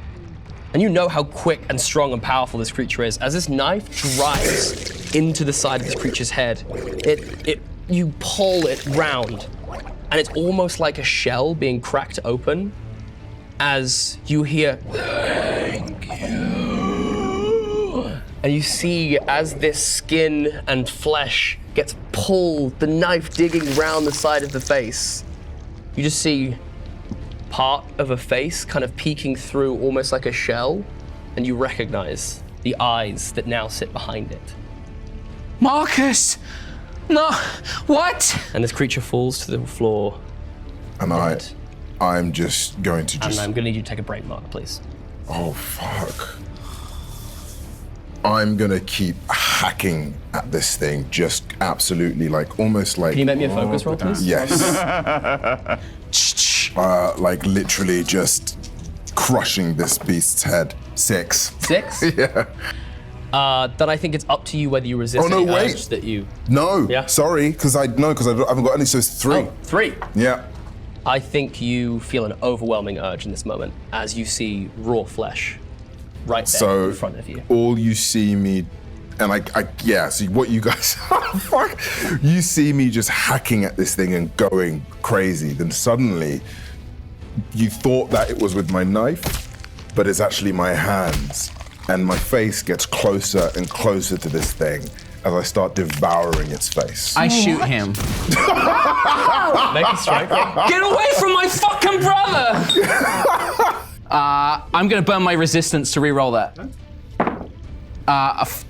And you know how quick and strong and powerful this creature is. As this knife drives into the side of this creature's head, you pull it round, and it's almost like a shell being cracked open as you hear, "Thank you." And you see as this skin and flesh gets pulled, the knife digging round the side of the face, you just see part of a face kind of peeking through almost like a shell, and you recognize the eyes that now sit behind it. Marcus! No, what? And this creature falls to the floor. And dead. I'm just going to And I'm gonna need you to take a brain mark, please. Oh, fuck. I'm gonna keep hacking at this thing, just absolutely almost like. Can you make me a focus roll, please? Yes. Literally just crushing this beast's head. 6. 6? Yeah. Then I think it's up to you whether you resist Oh, no, any wait. urge that you... No. Yeah. Sorry, because I haven't got any, so it's 3. Oh, 3. Yeah. I think you feel an overwhelming urge in this moment as you see raw flesh right there So in front of you. all you see me so what you guys, fuck, you see me just hacking at this thing and going crazy. Then suddenly, you thought that it was with my knife, but it's actually my hands. And my face gets closer and closer to this thing as I start devouring its face. I shoot him. Make a strike roll. Get away from my fucking brother! I'm gonna burn my resistance to re-roll that.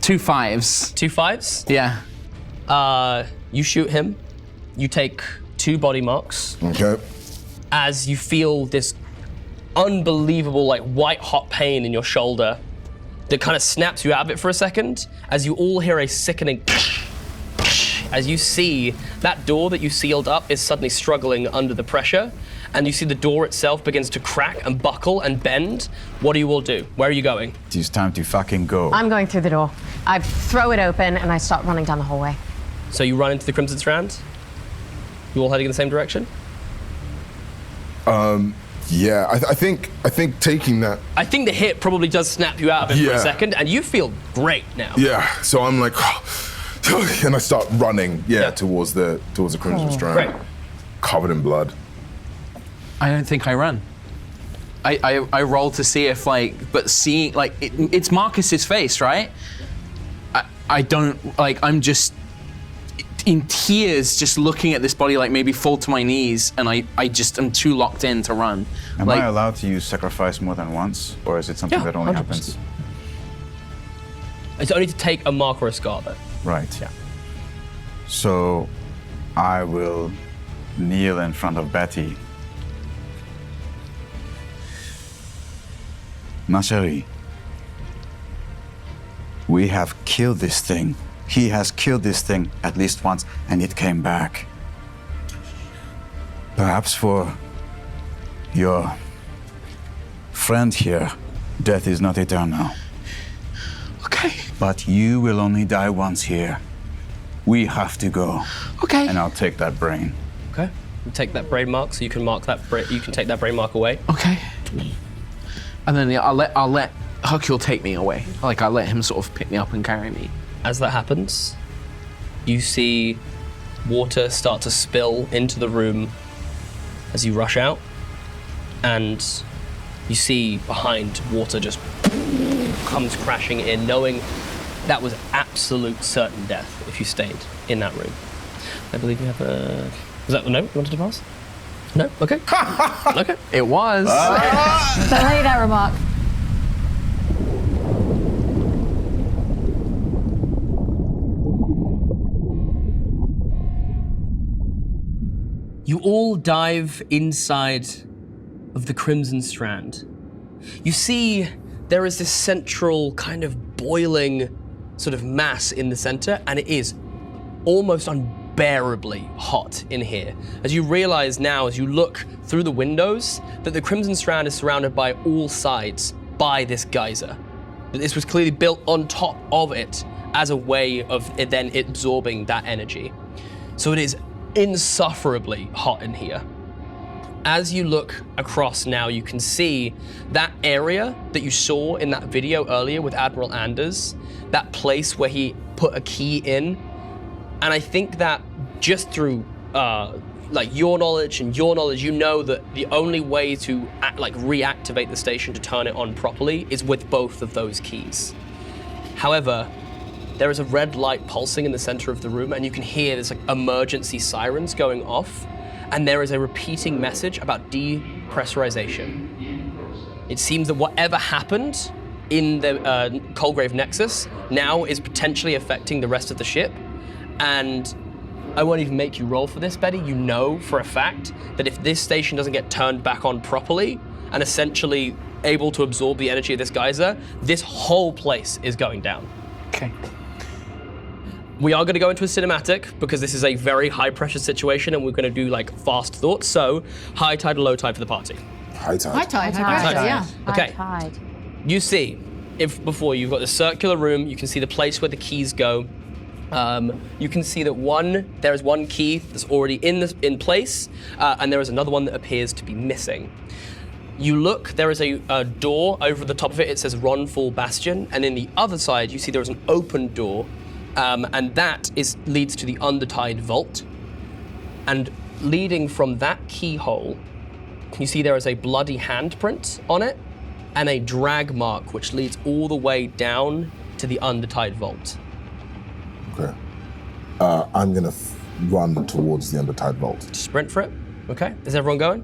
2 5s. 2 5s? Yeah. You shoot him. You take 2 body marks. Okay. As you feel this unbelievable, like, white hot pain in your shoulder that kind of snaps you out of it for a second, as you all hear a sickening as you see that door that you sealed up is suddenly struggling under the pressure, and you see the door itself begins to crack and buckle and bend. What do you all do? Where are you going? It's time to fucking go. I'm going through the door. I throw it open and I start running down the hallway. So you run into the Crimson Strand? You all heading in the same direction? Yeah, I think taking that. I think the hit probably does snap you out of it for a second, and you feel great now. Yeah, so I'm like, and I start running, towards the Crimson Strand, Great. covered in blood. I don't think I run. I roll to see if, like, but seeing, like, it's Marcus's face, right? I don't, like, I'm just in tears, just looking at this body, like, maybe fall to my knees, and I just am too locked in to run. Am I allowed to use sacrifice more than once, or is it something that only 100%. happens? It's only to take a mark or a scar, though. Right. Yeah. So I will kneel in front of Betty. Ma chérie, we have killed this thing. He has killed this thing at least once, and it came back. Perhaps for your friend here, death is not eternal. Okay. But you will only die once here. We have to go. Okay. And I'll take that brain. Okay. You take that brain mark, so you can mark that. You can take that brain mark away. Okay. And then I'll let Hercule take me away. Like, I'll let him sort of pick me up and carry me. As that happens, you see water start to spill into the room as you rush out, and you see behind water just comes crashing in, knowing that was absolute certain death if you stayed in that room. I believe you have a... Was that the note you wanted to pass? No? Okay. Okay. It was. Don't hate that remark. You all dive inside of the Crimson Strand. You see there is this central kind of boiling sort of mass in the center, and it is almost unbearably hot in here. As you realize now, as you look through the windows, that the Crimson Strand is surrounded by all sides by this geyser. That this was clearly built on top of it as a way of it then absorbing that energy. So it is insufferably hot in here. As you look across now, you can see that area that you saw in that video earlier with Admiral Anders, that place where he put a key in. And I think that just through like your knowledge and your knowledge, you know that the only way to reactivate the station to turn it on properly is with both of those keys. However, there is a red light pulsing in the center of the room, and you can hear this like emergency sirens going off, and there is a repeating message about depressurization. It seems that whatever happened in the Colgrave Nexus now is potentially affecting the rest of the ship, and I won't even make you roll for this, Betty. You know for a fact that if this station doesn't get turned back on properly and essentially able to absorb the energy of this geyser, this whole place is going down. Okay. We are going to go into a cinematic because this is a very high pressure situation and we're going to do like fast thoughts. So high tide or low tide for the party? High tide. High tide, yeah. Okay. High tide. You see, if before you've got the circular room, you can see the place where the keys go. You can see that there is one key that's already in place, and there is another one that appears to be missing. You look, there is a door over the top of it. It says Ronfall Bastion, and in the other side, you see there is an open door, and that leads to the Undertide Vault. And leading from that keyhole, you see there is a bloody handprint on it, and a drag mark which leads all the way down to the Undertide Vault. Okay. I'm gonna run towards the Undertide Vault. Sprint for it. Okay. Is everyone going?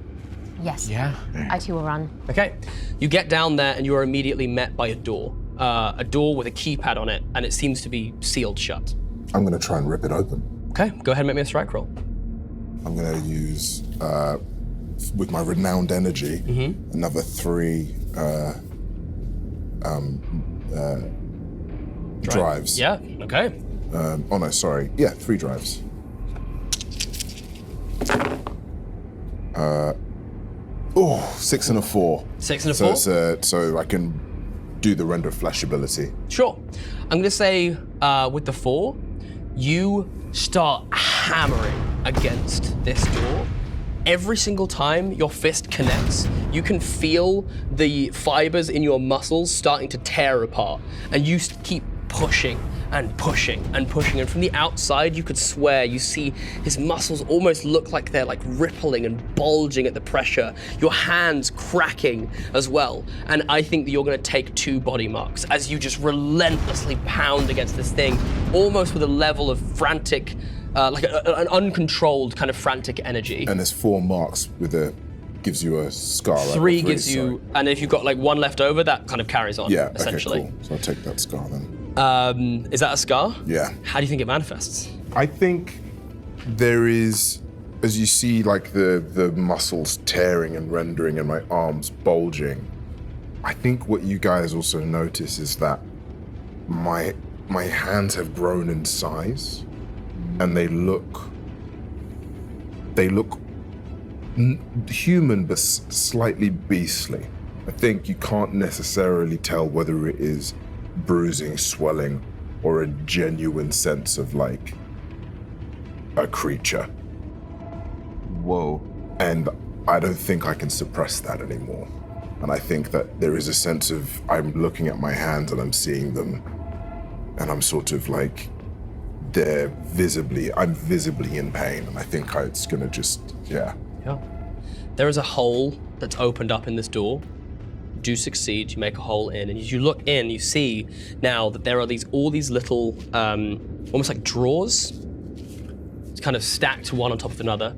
Yes. Yeah. I too will run. Okay. You get down there and you are immediately met by a door with a keypad on it, and it seems to be sealed shut. I'm gonna try and rip it open. Okay. Go ahead and make me a strike roll. I'm gonna use, with my renowned energy, another 3 drives. Yeah. Okay. 3 drives. 6 and a 4. 6 and a 4? So I can do the render flesh ability. Sure. I'm going to say with the 4, you start hammering against this door. Every single time your fist connects, you can feel the fibers in your muscles starting to tear apart, and you keep pushing and pushing and pushing. And from the outside, you could swear you see his muscles almost look like they're like rippling and bulging at the pressure. Your hands cracking as well. And I think that you're going to take 2 body marks as you just relentlessly pound against this thing, almost with a level of frantic, like an uncontrolled kind of frantic energy. And there's 4 marks gives you a scar. 3 gives you, and if you've got like 1 left over, that kind of carries on. Yeah, essentially. Okay, cool. So I'll take that scar then. Is that a scar? Yeah. How do you think it manifests? I think there is, as you see, like the muscles tearing and rendering and my arms bulging. I think what you guys also notice is that my hands have grown in size, and they look human but slightly beastly. I think you can't necessarily tell whether it is bruising, swelling, or a genuine sense of like a creature. Whoa. And I don't think I can suppress that anymore. And I think that there is a sense of, I'm looking at my hands and I'm seeing them, and I'm sort of like, I'm visibly in pain, and I think it's gonna just, yeah. There is a hole that's opened up in this door. Do succeed, you make a hole in, and as you look in, you see now that there are all these little, almost like drawers, kind of stacked one on top of another,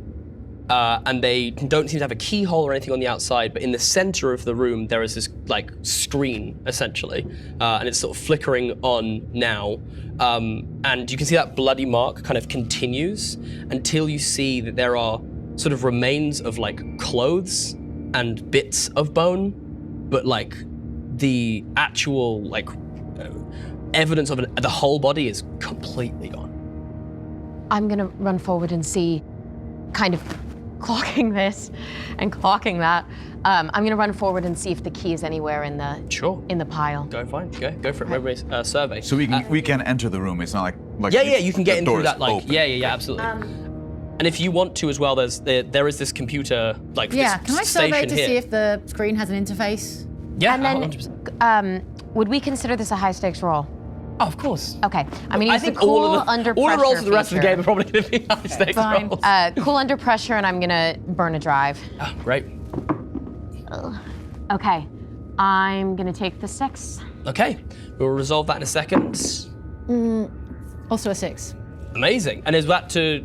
and they don't seem to have a keyhole or anything on the outside, but in the center of the room, there is this like screen, essentially, and it's sort of flickering on now, and you can see that bloody mark kind of continues until you see that there are sort of remains of like clothes and bits of bone, but like the actual like evidence of the whole body is completely gone. I'm gonna run forward and see, kind of clocking this and clocking that. I'm gonna run forward and see if the key is anywhere in the pile. Go fine. Go for it. Everybody's survey. So we can enter the room. It's not like yeah, you can get in through that. Like open. yeah, absolutely. And if you want to as well, there is this computer like Yeah, this can I survey station to here. see if the screen has an interface? Yeah, And then, 100%. would we consider this a high stakes roll? Oh, of course. Okay, I'm gonna use the all cool of under all pressure the rolls of the rest of the feature. game are probably going to be high stakes Fine. rolls. Cool under pressure, and I'm gonna burn a drive. Oh, great. Okay, I'm gonna take the 6. Okay, we'll resolve that in a second. Also a 6. Amazing. And is that for the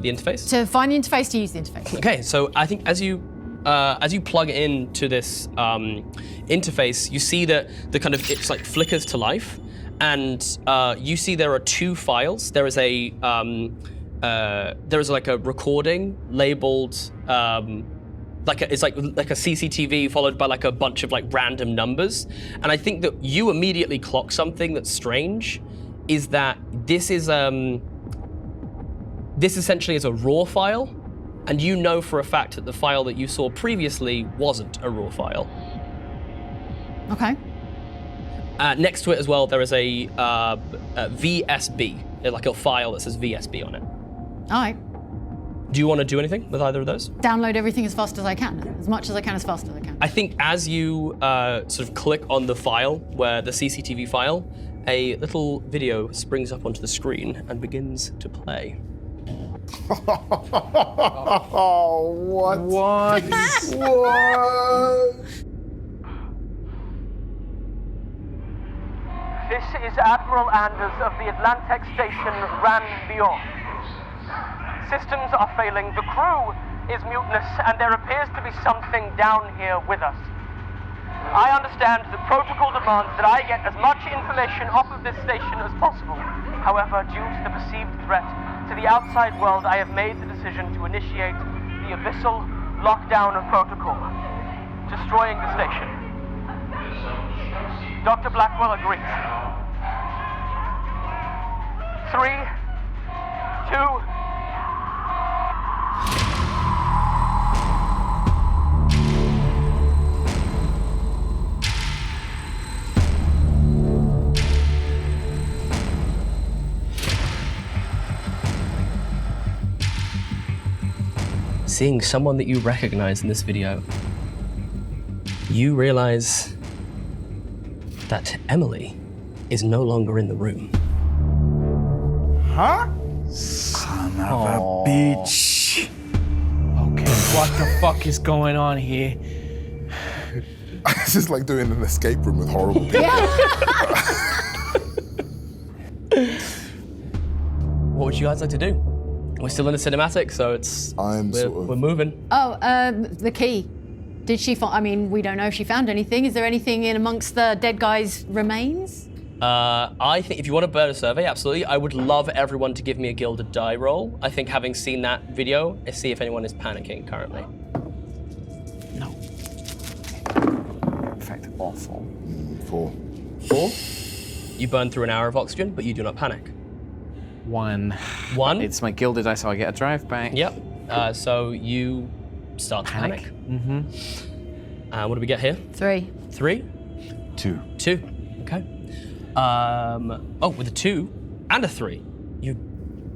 interface? To find the interface, to use the interface. Okay, so I think as you plug it into this interface, you see that it's like flickers to life, and you see there are 2 files. There is a like a recording labeled it's like a CCTV followed by like a bunch of like random numbers, and I think that you immediately clock something that's strange. Is that this essentially is a raw file, and you know for a fact that the file that you saw previously wasn't a raw file. Okay. Next to it as well, there is a VSB, like a file that says VSB on it. All right. Do you want to do anything with either of those? Download everything as fast as I can, as much as I can, as fast as I can. I think as you sort of click on the file, where the CCTV file, a little video springs up onto the screen and begins to play. Oh, what? What? What? This is Admiral Anders of the Atlantic station Rán-Beor. Systems are failing, the crew is mutinous, and there appears to be something down here with us. I understand the protocol demands that I get as much information off of this station as possible. However, due to the perceived threat to the outside world, I have made the decision to initiate the abyssal lockdown of protocol, destroying the station. Dr. Blackwell agrees. 3, 2... Seeing someone that you recognize in this video, you realize that Emily is no longer in the room. Huh? Son of a bitch. Okay, what the fuck is going on here? This is like doing an escape room with horrible people. What would you guys like to do? We're still in the cinematic, so we're moving. Oh, the key. Did she find, I mean, we don't know if she found anything. Is there anything in amongst the dead guy's remains? I think if you want to burn a survey, absolutely. I would love everyone to give me a gilded die roll. I think having seen that video, let's see if anyone is panicking currently. No. In fact, awful. 4. 4? You burn through an hour of oxygen, but you do not panic. 1. 1? It's my gilded die, so I get a drive back. Yep. So you start to panic. Mm-hmm. What do we get here? 3. 3? 2. 2. Okay. With a 2 and a 3,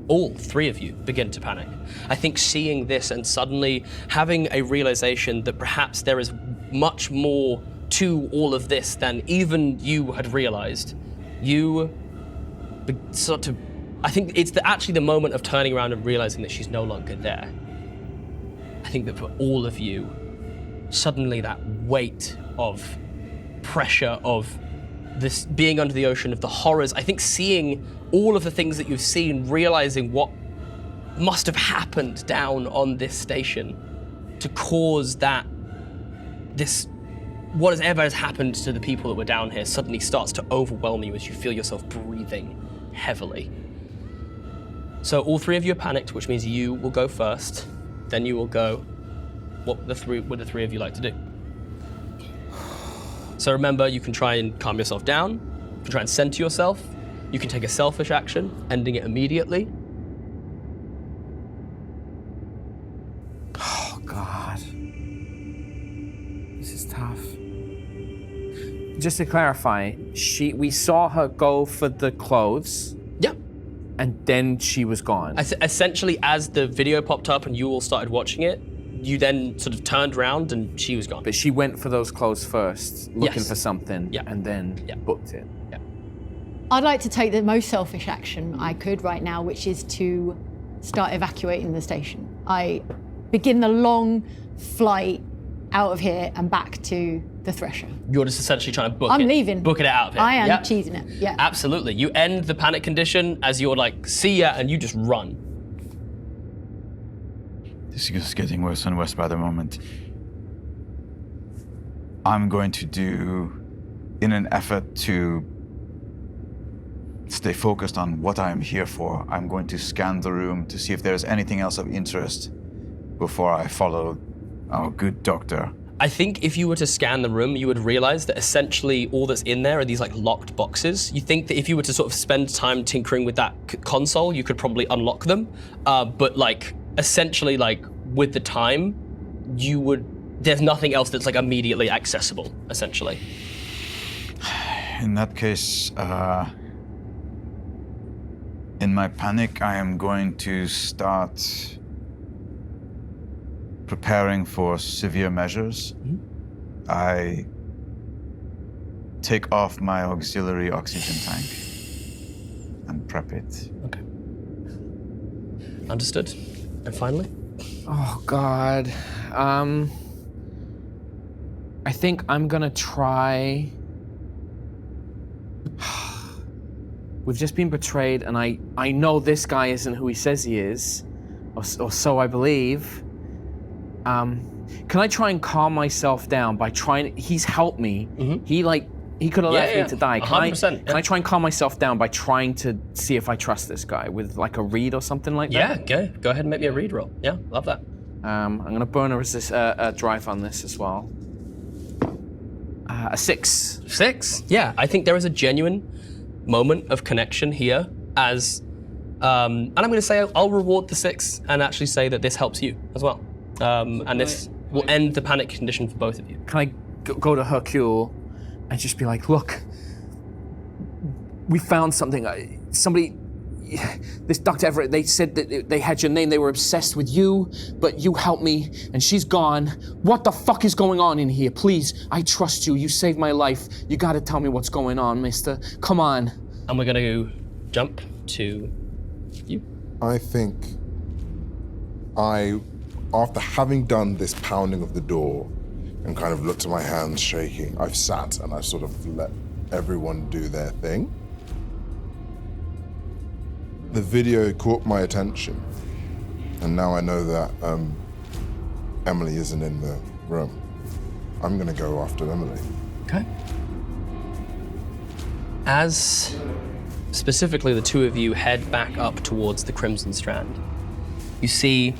all 3 of you begin to panic. I think seeing this and suddenly having a realization that perhaps there is much more to all of this than even you had realized, I think it's actually the moment of turning around and realizing that she's no longer there. I think that for all of you, suddenly that weight of pressure of this being under the ocean, of the horrors, I think seeing all of the things that you've seen, realizing what must have happened down on this station to cause that whatever has happened to the people that were down here suddenly starts to overwhelm you as you feel yourself breathing heavily. So all 3 of you are panicked, which means you will go first, then you will go. What would the 3 of you like to do? So remember, you can try and calm yourself down, you can try and center yourself, you can take a selfish action, ending it immediately. Oh, God. This is tough. Just to clarify, we saw her go for the clothes. Yeah. And then she was gone. Essentially, as the video popped up and you all started watching it, you then sort of turned around and she was gone. But she went for those clothes first, looking Yes. for something, Yeah. and then booked it. Yeah. I'd like to take the most selfish action I could right now, which is to start evacuating the station. I begin the long flight out of here and back to the Thresher. You're just essentially trying to book I'm it. leaving. Book it out of here. I am Yep. cheesing it, yeah. Absolutely. You end the panic condition as you're like, see ya, and you just run. This is getting worse and worse by the moment. I'm going to do, in an effort to stay focused on what I'm here for, I'm going to scan the room to see if there's anything else of interest before I follow our good doctor. I think if you were to scan the room, you would realize that essentially all that's in there are these like locked boxes. You think that if you were to sort of spend time tinkering with that console, you could probably unlock them. But like essentially like with the time, there's nothing else that's like immediately accessible, essentially. In that case, in my panic, I am going to start preparing for severe measures, I take off my auxiliary oxygen tank and prep it. Okay. Understood. And finally? Oh, God. I think I'm gonna try... We've just been betrayed, and I know this guy isn't who he says he is, or so I believe. Can I try and calm myself down by trying... He's helped me. He could have left me to die. Can 100%. Can I try and calm myself down by trying to see if I trust this guy with like a read or something like that? Yeah, go ahead and make me a read roll. Yeah, love that. I'm gonna burn a drive on this as well. A 6. 6? Yeah, I think there is a genuine moment of connection here as, and I'm gonna say I'll reward the 6 and actually say that this helps you as well. And this will end the panic condition for both of you. Can I go to Hercule and just be like, look, we found something. Somebody, this Dr. Everett, they said that they had your name. They were obsessed with you, but you helped me, and she's gone. What the fuck is going on in here? Please, I trust you. You saved my life. You gotta tell me what's going on, mister. Come on. And we're gonna jump to you. I think after having done this pounding of the door and kind of looked at my hands shaking, I've sat and I've sort of let everyone do their thing. The video caught my attention, and now I know that Emily isn't in the room. I'm gonna go after Emily. Okay. As specifically the two of you head back up towards the Crimson Strand, you see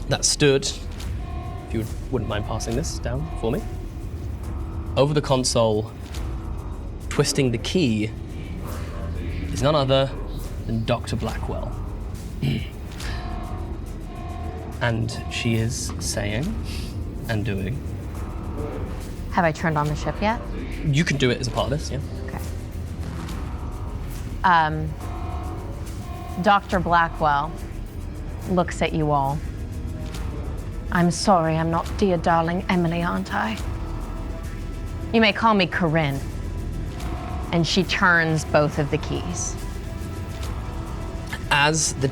that stood, if you wouldn't mind passing this down for me, over the console, twisting the key, is none other than Dr. Blackwell. And she is saying and doing... Have I turned on the ship yet? You can do it as a part of this, yeah. Okay. Dr. Blackwell looks at you all. I'm sorry, I'm not dear darling Emily, aren't I? You may call me Corinne. And she turns both of the keys. As the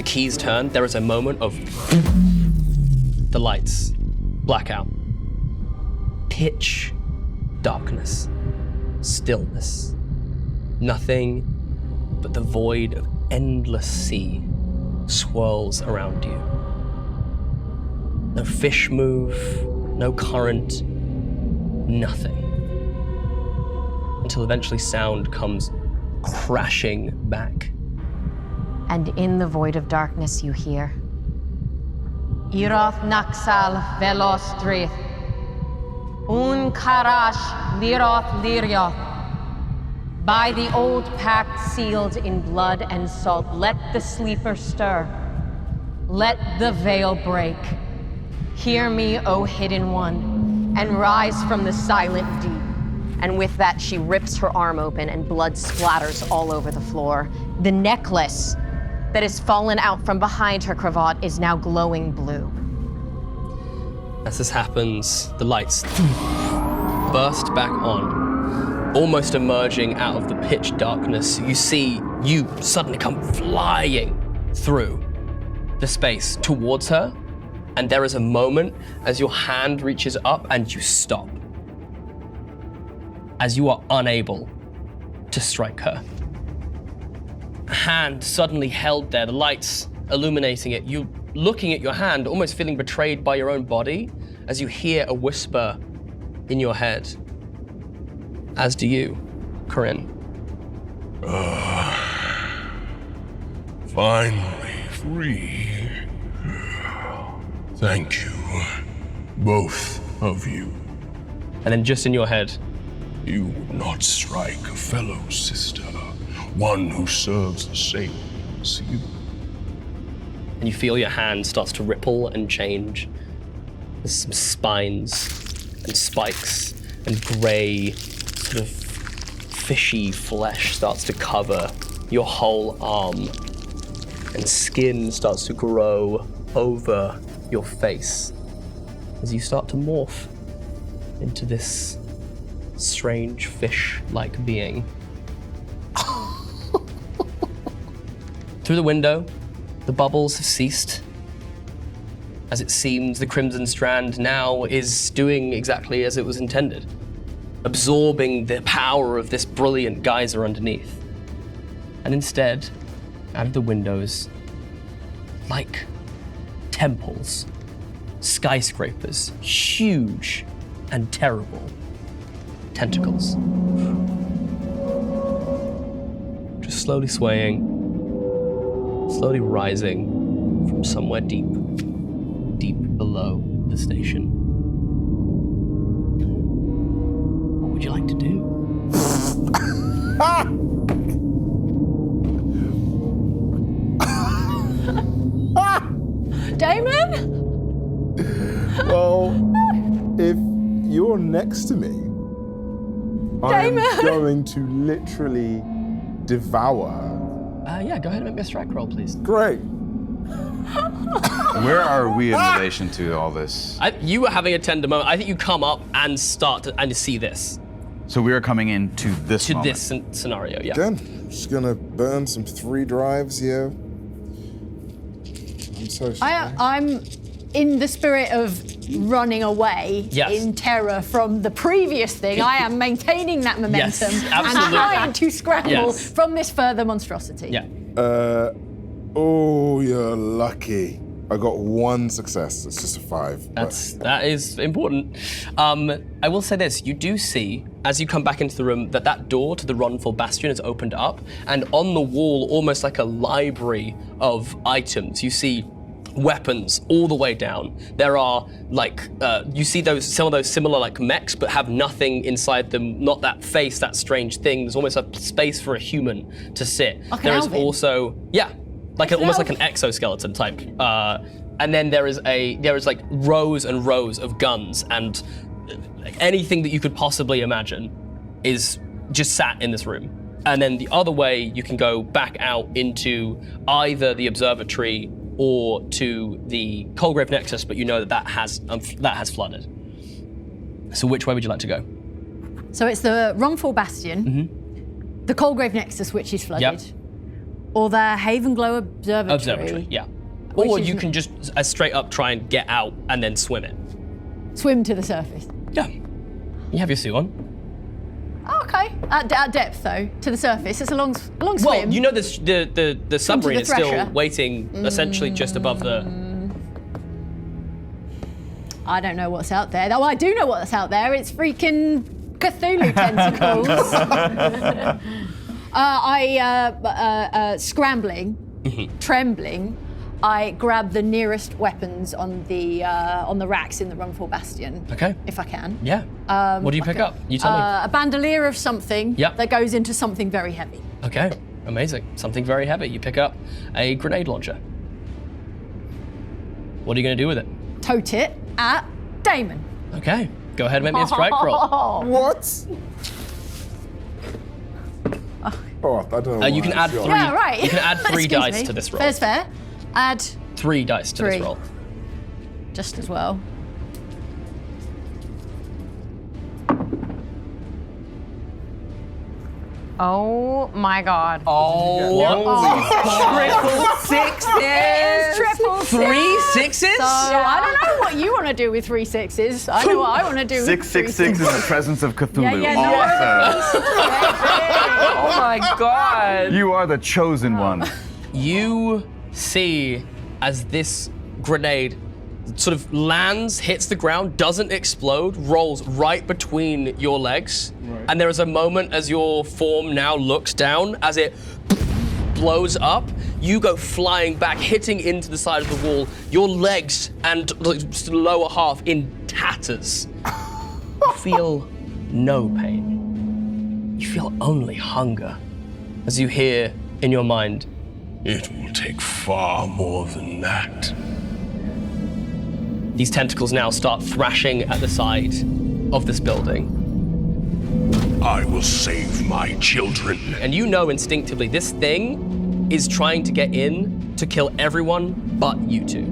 keys turn, there is a moment of the lights black out. Pitch darkness, stillness. Nothing but the void of endless sea swirls around you. No fish move, no current, nothing. Until eventually sound comes crashing back. And in the void of darkness you hear, Iroth Naxal Velos Drith, Un Karash Liroth Lirioth. By the old pact sealed in blood and salt, let the sleeper stir. Let the veil break. Hear me, O hidden one, and rise from the silent deep. And with that, she rips her arm open and blood splatters all over the floor. The necklace that has fallen out from behind her cravat is now glowing blue. As this happens, the lights burst back on, almost emerging out of the pitch darkness. You see you suddenly come flying through the space towards her, and there is a moment as your hand reaches up and you stop, as you are unable to strike her. A hand suddenly held there, the lights illuminating it. You looking at your hand, almost feeling betrayed by your own body, as you hear a whisper in your head. As do you, Corinne. Finally free. Thank you, both of you. And then just in your head, you would not strike a fellow sister, one who serves the same as you. And you feel your hand starts to ripple and change. There's some spines and spikes and gray, sort of fishy flesh starts to cover your whole arm. And skin starts to grow over your face as you start to morph into this strange fish-like being. Through the window, the bubbles have ceased. As it seems, the Crimson Strand now is doing exactly as it was intended, absorbing the power of this brilliant geyser underneath. And instead, out of the windows, like temples, skyscrapers, huge and terrible tentacles. Just slowly swaying, slowly rising from somewhere deep below the station. What would you like to do? Damon? Well, if you're next to me, I'm going to literally devour. Yeah, go ahead and make me a strike roll, please. Great. Where are we in relation to all this? You were having a tender moment. I think you come up and start to and see this. So we are coming into this moment. This scenario, yeah. Again, just gonna burn some 3 drives here. I'm so sorry. I'm in the spirit of running away in terror from the previous thing. I am maintaining that momentum and trying to scramble from this further monstrosity. Yeah. Oh, you're lucky. I got 1 success. It's just a 5. That is important. I will say this: you do see, as you come back into the room, that door to the Rán-Beor bastion is opened up, and on the wall, almost like a library of items, you see weapons all the way down. There are you see some of those similar like mechs, but have nothing inside them. Not that face, that strange thing. There's almost a space for a human to sit. There is also almost like an exoskeleton type. And then there is like rows and rows of guns and anything that you could possibly imagine is just sat in this room. And then the other way you can go back out into either the observatory or to the Coalgrave Nexus, but you know that has flooded. So which way would you like to go? So it's the Rán-Beor bastion, the Coalgrave Nexus, which is flooded, or the Haven Glow Observatory. Observatory, yeah. Or you can just straight up try and get out and then swim it. Swim to the surface. Yeah. You have your suit on. Oh, okay. At depth, though, to the surface. It's a long swim. Well, you know the submarine is still waiting essentially just above the... I don't know what's out there. Oh, I do know what's out there. It's freaking Cthulhu tentacles. Scrambling, trembling, I grab the nearest weapons on the racks in the Rán-Beor bastion. Okay. If I can. Yeah. What do you pick up? You tell me. A bandolier of something that goes into something very heavy. Okay. Amazing. Something very heavy. You pick up a grenade launcher. What are you going to do with it? Tote it at Damon. Okay. Go ahead and make me a strike roll. What? Oh, I don't know. You can add 3. Yeah, right. You can add 3 dice to this roll. Fair's fair. Add 3 dice to this roll. Just as well. Oh my God. Triple sixes. It is triple 3 sixes? So I don't know what you want to do with 3 sixes. I know what I want to do with 666 in the presence of Cthulhu. Yeah, awesome. Oh my God. You are the chosen one. You see as this grenade sort of lands, hits the ground, doesn't explode, rolls right between your legs. Right. And there is a moment as your form now looks down, as it blows up, you go flying back, hitting into the side of the wall, your legs and the lower half in tatters. You feel no pain. You feel only hunger as you hear in your mind, "It will take far more than that." These tentacles now start thrashing at the side of this building. "I will save my children." And you know instinctively this thing is trying to get in to kill everyone but you two.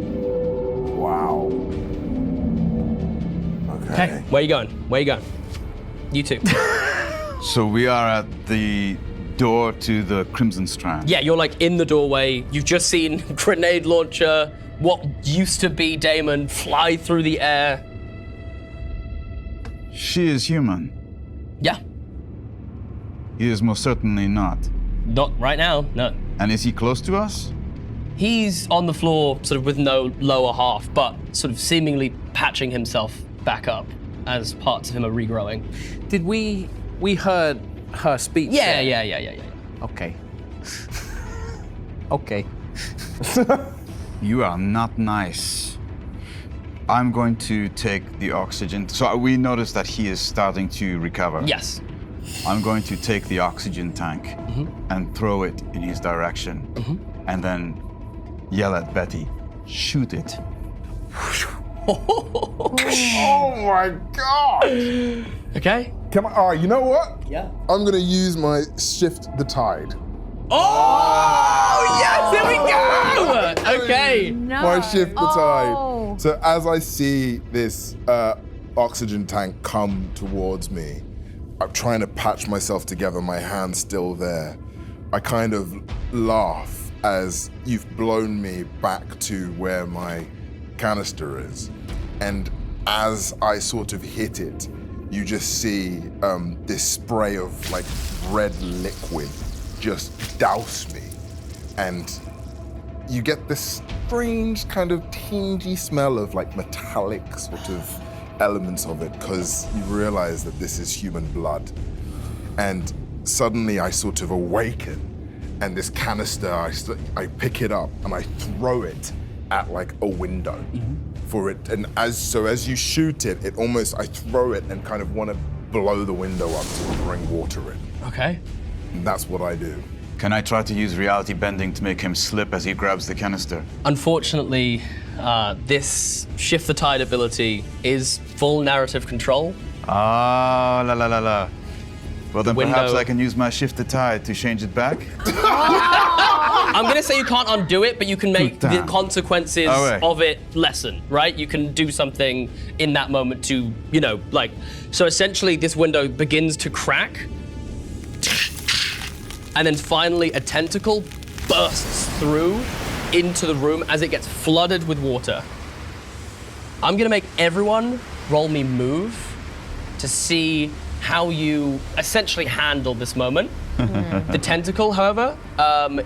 Wow. Okay, where you going? Where you going? You two. So we are at the door to the Crimson Strand. Yeah, you're like in the doorway. You've just seen grenade launcher, what used to be Damon, fly through the air. She is human. Yeah. He is most certainly not. Not right now, no. And is he close to us? He's on the floor, sort of with no lower half, but sort of seemingly patching himself back up as parts of him are regrowing. Did we heard her speech? Yeah. Okay. Okay. You are not nice. I'm going to take the oxygen. So we noticed that he is starting to recover. Yes. I'm going to take the oxygen tank and throw it in his direction. And then yell at Betty, shoot it. Oh my god! Okay. Can I? You know what? Yeah. I'm gonna use my shift the tide. Oh, yes, here we go! Okay. My shift the tide. So as I see this oxygen tank come towards me, I'm trying to patch myself together, my hand's still there. I kind of laugh as you've blown me back to where my canister is. And as I sort of hit it, you just see this spray of like red liquid just douse me. And you get this strange kind of tingy smell of like metallic sort of elements of it, because you realize that this is human blood. And suddenly I sort of awaken, and this canister, I pick it up and I throw it at like a window for it. And as you shoot it, I throw it and kind of want to blow the window up to bring water in. Okay. And that's what I do. Can I try to use reality bending to make him slip as he grabs the canister? Unfortunately, this Shift the Tide ability is full narrative control. Ah, la la la la. Well, then Window. perhaps I can use my shift the tide to change it back? I'm gonna say you can't undo it, but you can make the Damn. consequences of it lessen, right? You can do something in that moment to, so essentially this window begins to crack, and then finally a tentacle bursts through into the room as it gets flooded with water. I'm gonna make everyone roll me move to see how you essentially handle this moment. The tentacle, however,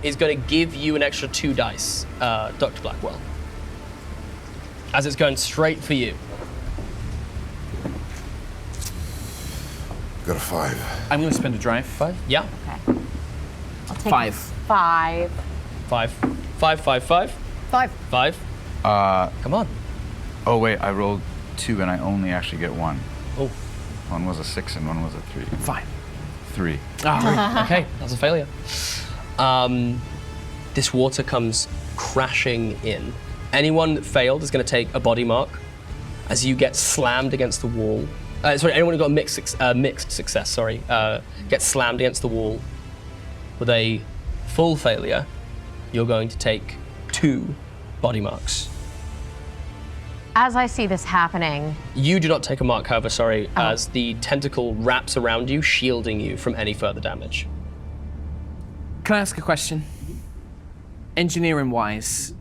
is going to give you an extra 2 dice, Dr. Blackwell, as it's going straight for you. Got a 5. I'm going to spend a drive. 5? Yeah. Okay. I'll take 5. 5. 5. 5, 5, 5. 5. 5. Come on. Oh wait, I rolled 2 and I only actually get 1. Oh. One was a 6 and one was a 3. 5. 3. Okay, that's a failure. This water comes crashing in. Anyone that failed is going to take a body mark as you get slammed against the wall. Anyone who got a mixed success, gets slammed against the wall. With a full failure, you're going to take 2 body marks. As I see this happening, You do not take a mark, however, as the tentacle wraps around you, shielding you from any further damage. Can I ask a question? Engineering-wise,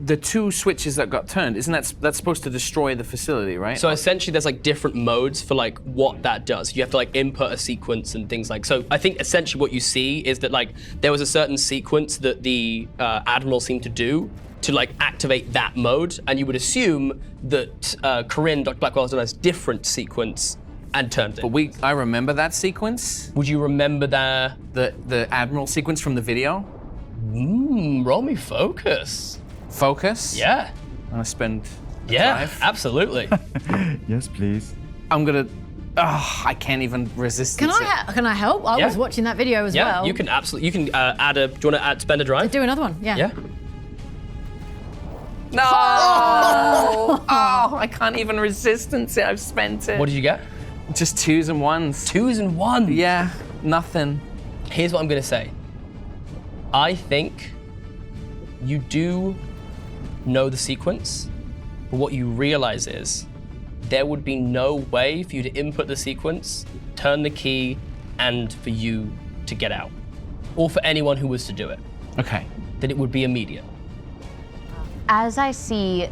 the 2 switches that got turned, isn't that's supposed to destroy the facility, right? So essentially there's like different modes for like what that does. You have to like input a sequence and things like, so I think essentially what you see is that like there was a certain sequence that the Admiral seemed to do to like activate that mode, and you would assume that Corinne, Dr. Blackwell, has done a different sequence and turned it. But I remember that sequence. Would you remember the Admiral sequence from the video? Roll me focus. Focus? Yeah. I'm gonna spend a Yeah, drive. absolutely. Yes, please. I'm gonna. I can't even resist. Can I help? I Yeah. was watching that video as Yeah, well. you can absolutely. You can add a. Do you want to spend a drive? Do another one. Yeah. Yeah. No! Oh, I can't even resist until I've spent it. What did you get? Just 2s and 1s. 2s and 1s. Yeah, nothing. Here's what I'm gonna say. I think you do know the sequence, But what you realize is there would be no way for you to input the sequence, turn the key, and for you to get out. Or for anyone who was to do it. Okay. That it would be immediate. As I see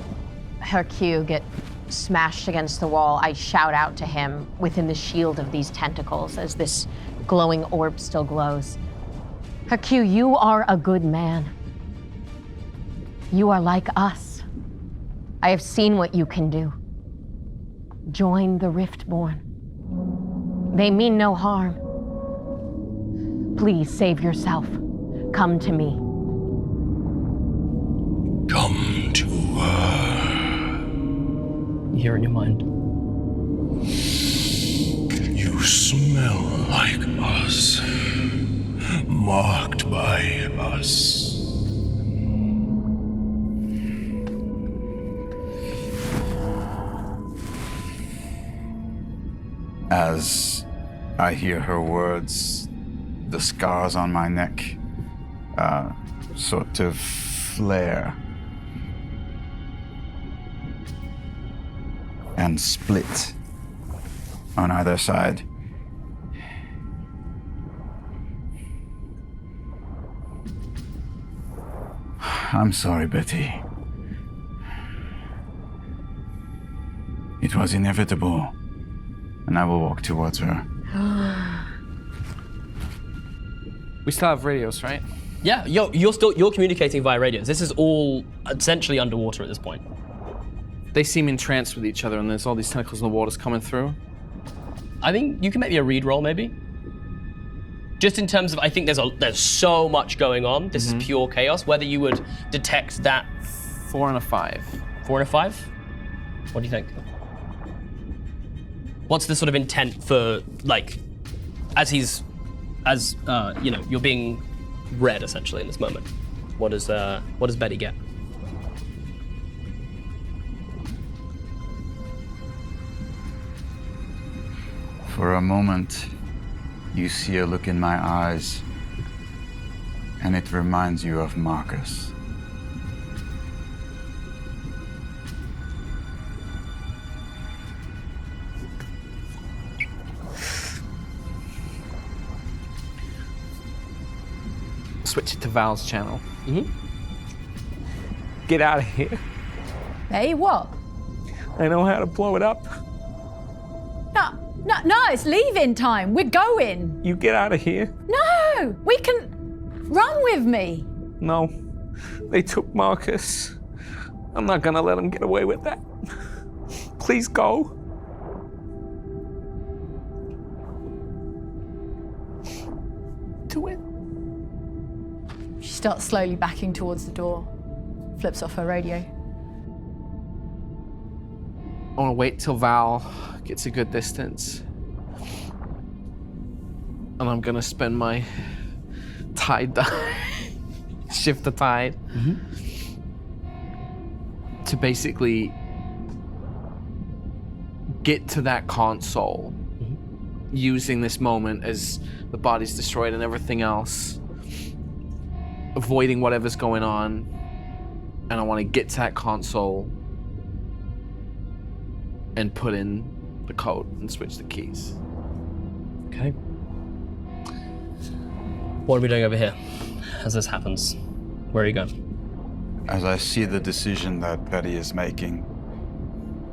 Hercule get smashed against the wall, I shout out to him within the shield of these tentacles as this glowing orb still glows. Hercule, you are a good man. You are like us. I have seen what you can do. Join the Riftborn. They mean no harm. Please save yourself. Come to me. Come to her. You hear it in your mind. You smell like us. Marked by us. As I hear her words, the scars on my neck sort of flare and split on either side. I'm sorry, Betty. It was inevitable, and I will walk towards her. We still have radios, right? Yeah, you're communicating via radios. This is all essentially underwater at this point. They seem entranced with each other, and there's all these tentacles in the waters coming through. I think you can make me a read roll, maybe. Just in terms of, I think there's so much going on. This is pure chaos. Whether you would detect that. 4 and a 5. 4 and a 5? What do you think? What's the sort of intent for, like, you're being read essentially in this moment? What does Betty get? For a moment, you see a look in my eyes, and it reminds you of Marcus. Switch it to Val's channel. Get out of here. Hey, what? I know how to blow it up. No, it's leaving time. We're going. You get out of here. No, we can run with me. No, they took Marcus. I'm not gonna let them get away with that. Please go. Do it. She starts slowly backing towards the door, flips off her radio. I want to wait till Val gets a good distance. And I'm going to spend my tide die, shift the tide, to basically get to that console, using this moment as the body's destroyed and everything else, avoiding whatever's going on, and I want to get to that console and put in the code and switch the keys. Okay. What are we doing over here as this happens? Where are you going? As I see the decision that Betty is making,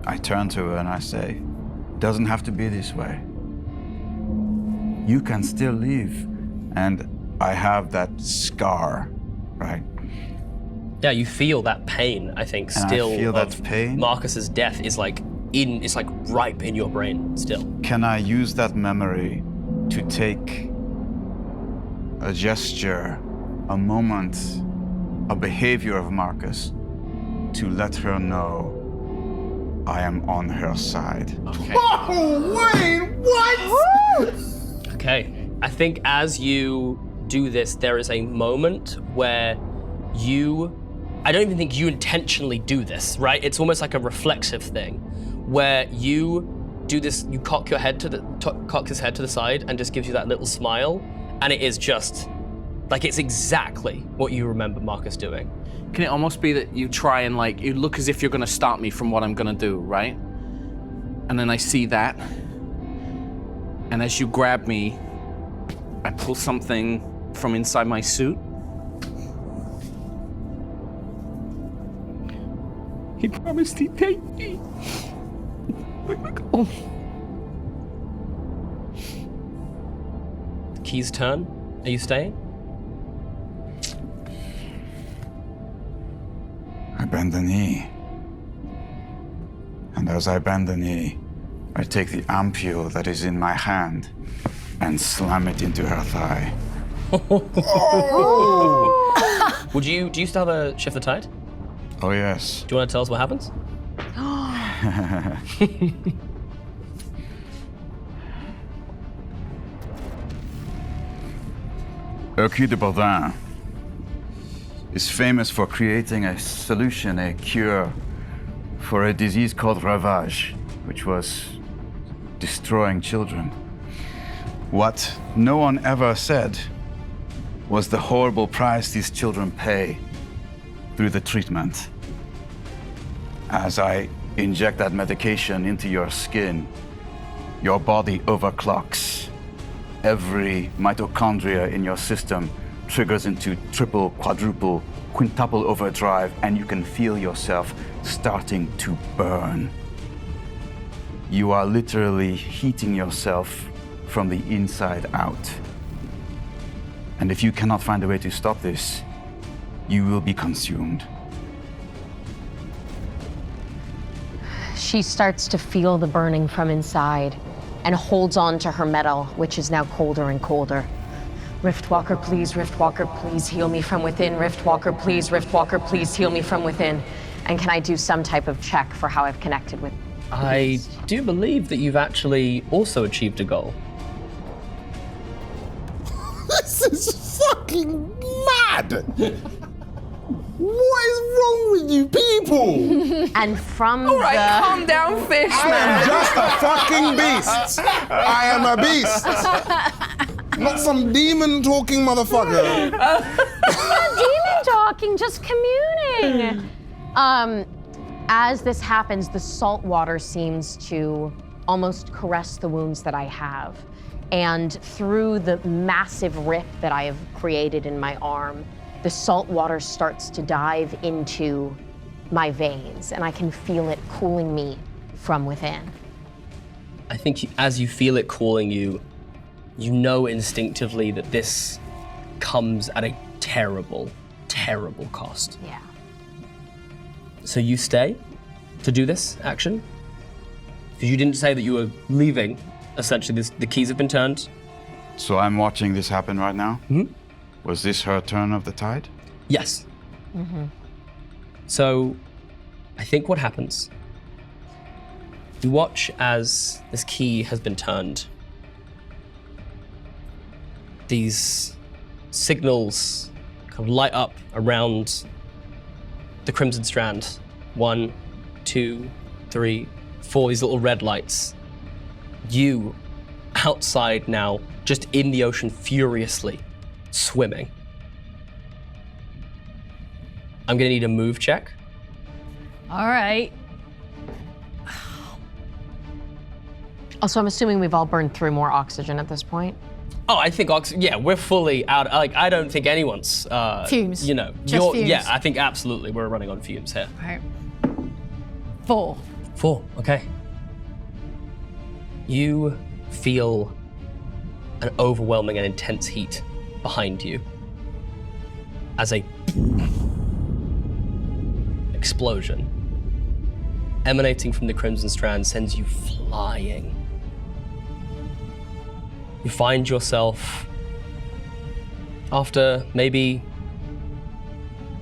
I turn to her and I say, it doesn't have to be this way. You can still leave. And I have that scar, right? Yeah, you feel that pain, I think, And still. I feel that pain. Marcus's death is it's like ripe in your brain still. Can I use that memory to take a gesture, a moment, a behavior of Marcus to let her know I am on her side? Okay. Oh, wait, what? Okay, I think as you do this, there is a moment where I don't even think you intentionally do this, right? It's almost like a reflexive thing, where you do this, you cock his head to the side and just gives you that little smile, and it is just Like, it's exactly what you remember Marcus doing. Can it almost be that you try and like, you look as if you're gonna stop me from what I'm gonna do, right? And then I see that. And as you grab me, I pull something from inside my suit. He promised he'd take me. The keys turn. Are you staying? I bend the knee. And as I bend the knee, I take the ampule that is in my hand and slam it into her thigh. Do you still have a shift the tide? Oh, yes. Do you want to tell us what happens? Hercule de Bourdin is famous for creating a solution, a cure for a disease called ravage, which was destroying children. What no one ever said was the horrible price these children pay through the treatment. As I inject that medication into your skin, your body overclocks. Every mitochondria in your system triggers into triple, quadruple, quintuple overdrive, and you can feel yourself starting to burn. You are literally heating yourself from the inside out. And if you cannot find a way to stop this, you will be consumed. She starts to feel the burning from inside and holds on to her metal, which is now colder and colder. Riftwalker, please, Riftwalker, please heal me from within. Riftwalker, please, Riftwalker, please heal me from within. And can I do some type of check for how I've connected with? I do believe that you've actually also achieved a goal. This is fucking mad! What is wrong with you people? And from All right, calm down, fish, I man. am just a fucking beast. I am a beast. Not some demon talking motherfucker. Not demon talking, just communing. As this happens, the salt water seems to almost caress the wounds that I have. And through the massive rip that I have created in my arm, the salt water starts to dive into my veins, and I can feel it cooling me from within. I think as you feel it calling you, you know instinctively that this comes at a terrible, terrible cost. Yeah. So you stay to do this action? Because you didn't say that you were leaving. Essentially, the keys have been turned. So I'm watching this happen right now? Mm-hmm. Was this her turn of the tide? Yes. Mm-hmm. So I think what happens, you watch as this key has been turned. These signals kind of light up around the Crimson Strand. 1, 2, 3, 4, these little red lights. You, outside now, just in the ocean furiously, swimming. I'm gonna need a move check. All right. Also, I'm assuming we've all burned through more oxygen at this point. Oh, I think yeah, we're fully out. Like, I don't think anyone's Fumes. You know, Just fumes. yeah, I think absolutely we're running on fumes here. All right. 4. 4, okay. You feel an overwhelming and intense heat behind you as a explosion emanating from the Crimson Strand sends you flying. You find yourself, after maybe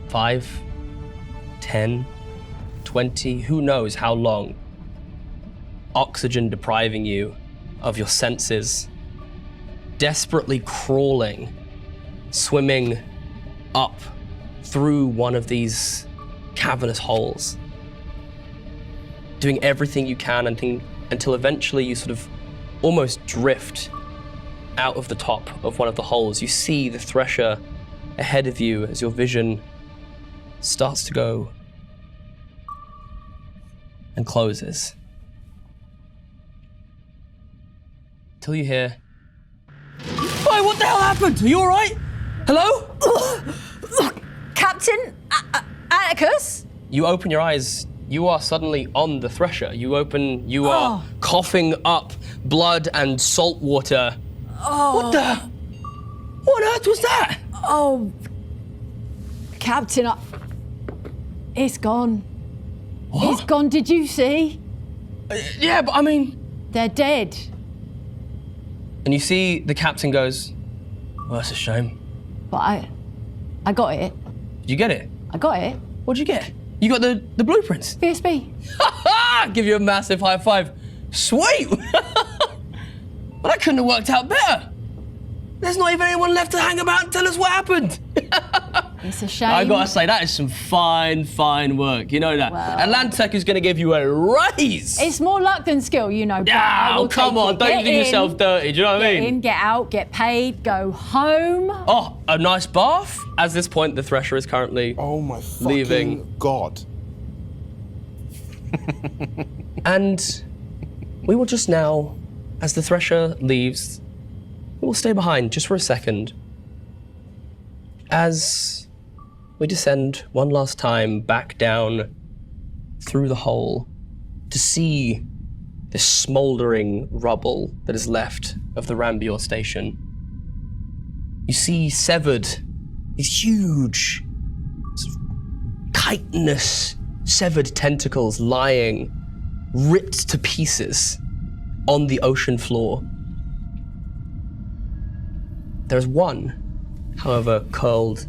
5, 10, 20, who knows how long, oxygen depriving you of your senses, desperately crawling, swimming up through one of these cavernous holes, doing everything you can until eventually you sort of almost drift out of the top of one of the holes. You see the Thresher ahead of you as your vision starts to go and closes. Till you hear, "Why, what the hell happened? Are you all right? Hello?" Captain Atticus? You open your eyes. You are suddenly on the Thresher. You are coughing up blood and salt water. Oh. What on earth was that? Oh, Captain, it's gone. What? It's gone, did you see? Yeah, but I mean... They're dead. And you see the captain goes, "Well, that's a shame." But I got it. Did you get it? I got it. What'd you get? You got the blueprints? VSB. Give you a massive high five. Sweet! Well, that couldn't have worked out better. There's not even anyone left to hang about and tell us what happened. It's a shame. I gotta say, that is some fine work. You know that. Well, Atlantic is gonna give you a raise. It's more luck than skill, you know. Oh, come on, don't do yourself dirty, do you know what I mean? Get in, get out, get paid, go home. Oh, a nice bath? At this point, the Thresher is currently leaving. God. And we will just now, as the Thresher leaves, we will stay behind just for a second as we descend one last time back down through the hole to see the smouldering rubble that is left of the Rán-Beor station. You see severed, these huge, sort of chitinous, severed tentacles lying, ripped to pieces on the ocean floor. There's one, however, curled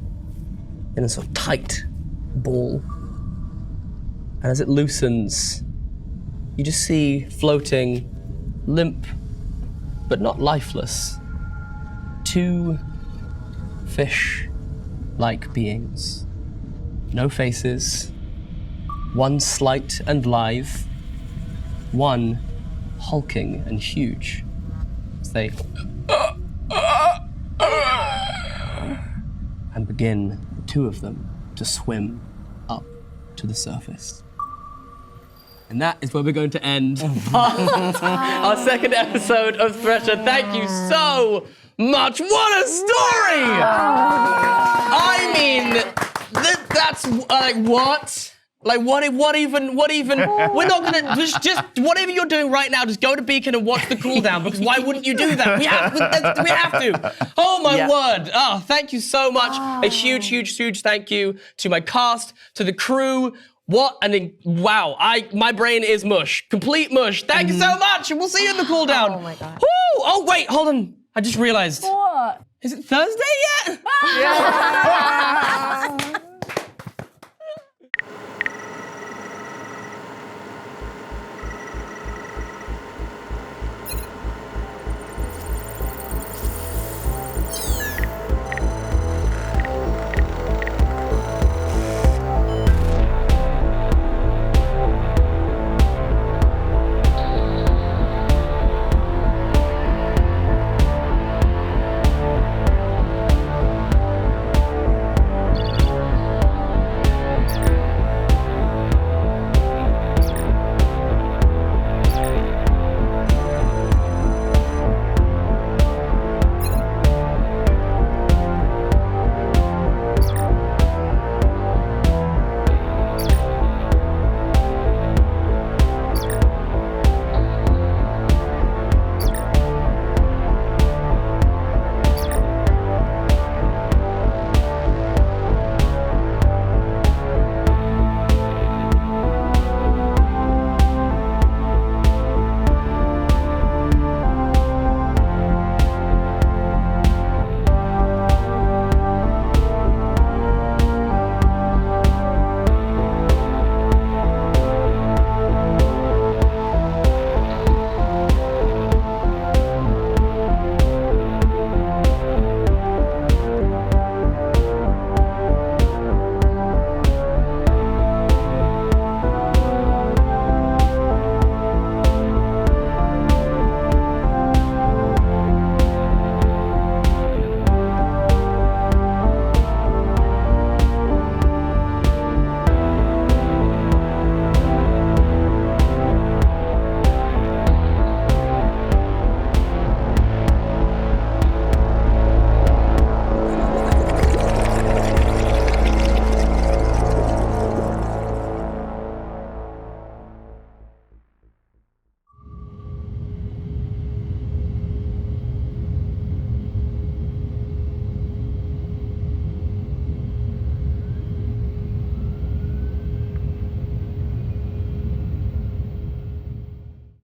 in a sort of tight ball. And as it loosens, you just see floating, limp, but not lifeless, two fish-like beings. No faces, one slight and lithe, one hulking and huge. As they and begin, the two of them, to swim up to the surface. And that is where we're going to end our second episode of Thresher. Thank you so much. What a story! I mean, that's like what? Like what even, we're not gonna, just whatever you're doing right now, just go to Beacon and watch the cooldown, because why wouldn't you do that? We have to. Oh my word. Oh, thank you so much. A huge thank you to my cast, to the crew. Wow, my brain is mush, complete mush. Thank you so much, and we'll see you in the cooldown. Oh my God. Woo! Oh wait, hold on. I just realized. What? Is it Thursday yet?